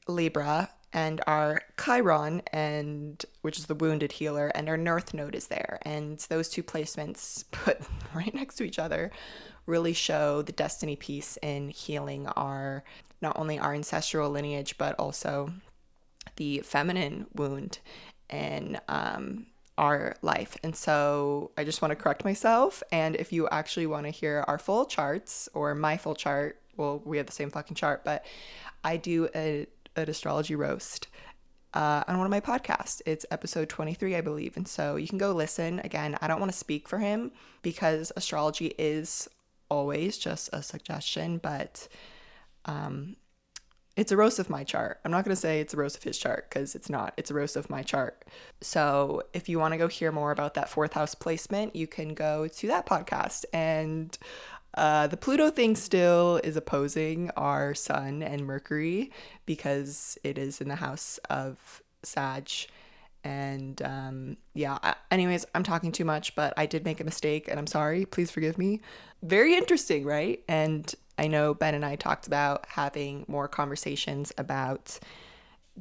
Libra and our Chiron, and which is the wounded healer, and our North Node is there. And those two placements put right next to each other really show the destiny piece in healing our, not only our ancestral lineage, but also the feminine wound in our life. And so I just want to correct myself. And if you actually want to hear our full charts, or my full chart, well, we have the same fucking chart, but I do an astrology roast on one of my podcasts. It's episode 23, I believe. And so you can go listen. Again, I don't want to speak for him because astrology is always just a suggestion, but it's a roast of my chart. I'm not going to say it's a roast of his chart because it's not. It's a roast of my chart. So if you want to go hear more about that 4th house placement, you can go to that podcast. And the Pluto thing still is opposing our Sun and Mercury because it is in the house of Sag. And anyways, I'm talking too much, but I did make a mistake and I'm sorry. Please forgive me. Very interesting, right? And I know Ben and I talked about having more conversations about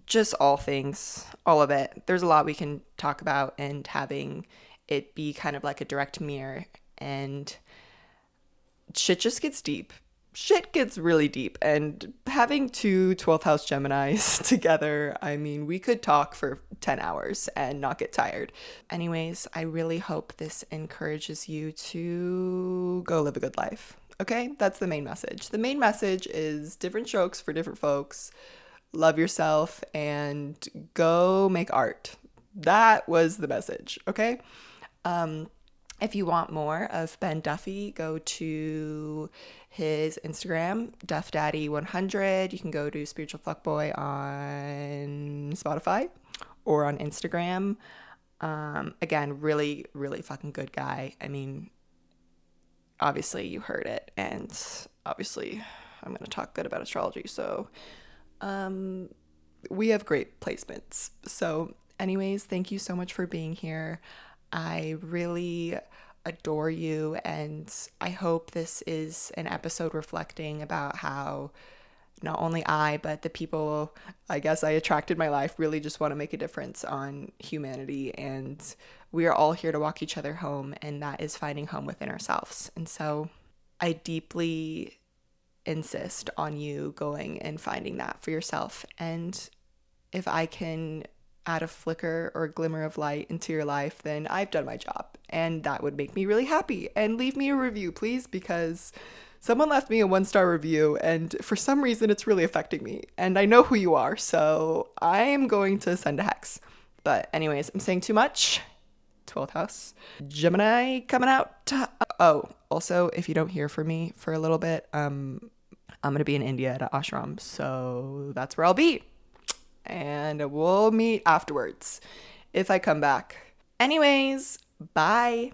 just all things, all of it. There's a lot we can talk about, and having it be kind of like a direct mirror, and shit just gets deep. Shit gets really deep, and having two 12th house Geminis together, I mean, we could talk for 10 hours and not get tired. Anyways, I really hope this encourages you to go live a good life. Okay, that's the main message. The main message is different strokes for different folks. Love yourself and go make art. That was the message, okay? If you want more of Ben Duffy, go to his Instagram, DuffDaddy100. You can go to Spiritual Fuckboy on Spotify or on Instagram. Again, really, really fucking good guy. I mean, obviously you heard it, and obviously I'm going to talk good about astrology. So we have great placements. So anyways, thank you so much for being here. I really adore you, and I hope this is an episode reflecting about how not only I, but the people I guess I attracted in my life really just want to make a difference on humanity, and we are all here to walk each other home, and that is finding home within ourselves. And so I deeply insist on you going and finding that for yourself. And if I can add a flicker or a glimmer of light into your life, then I've done my job, and that would make me really happy. And leave me a review, please, because someone left me a 1-star review, and for some reason it's really affecting me, and I know who you are, so I am going to send a hex. But anyways, I'm saying too much. 12th house Gemini coming out. Oh, also, if you don't hear from me for a little bit, I'm gonna be in India at an ashram, so that's where I'll be. And we'll meet afterwards if I come back. Anyways, bye.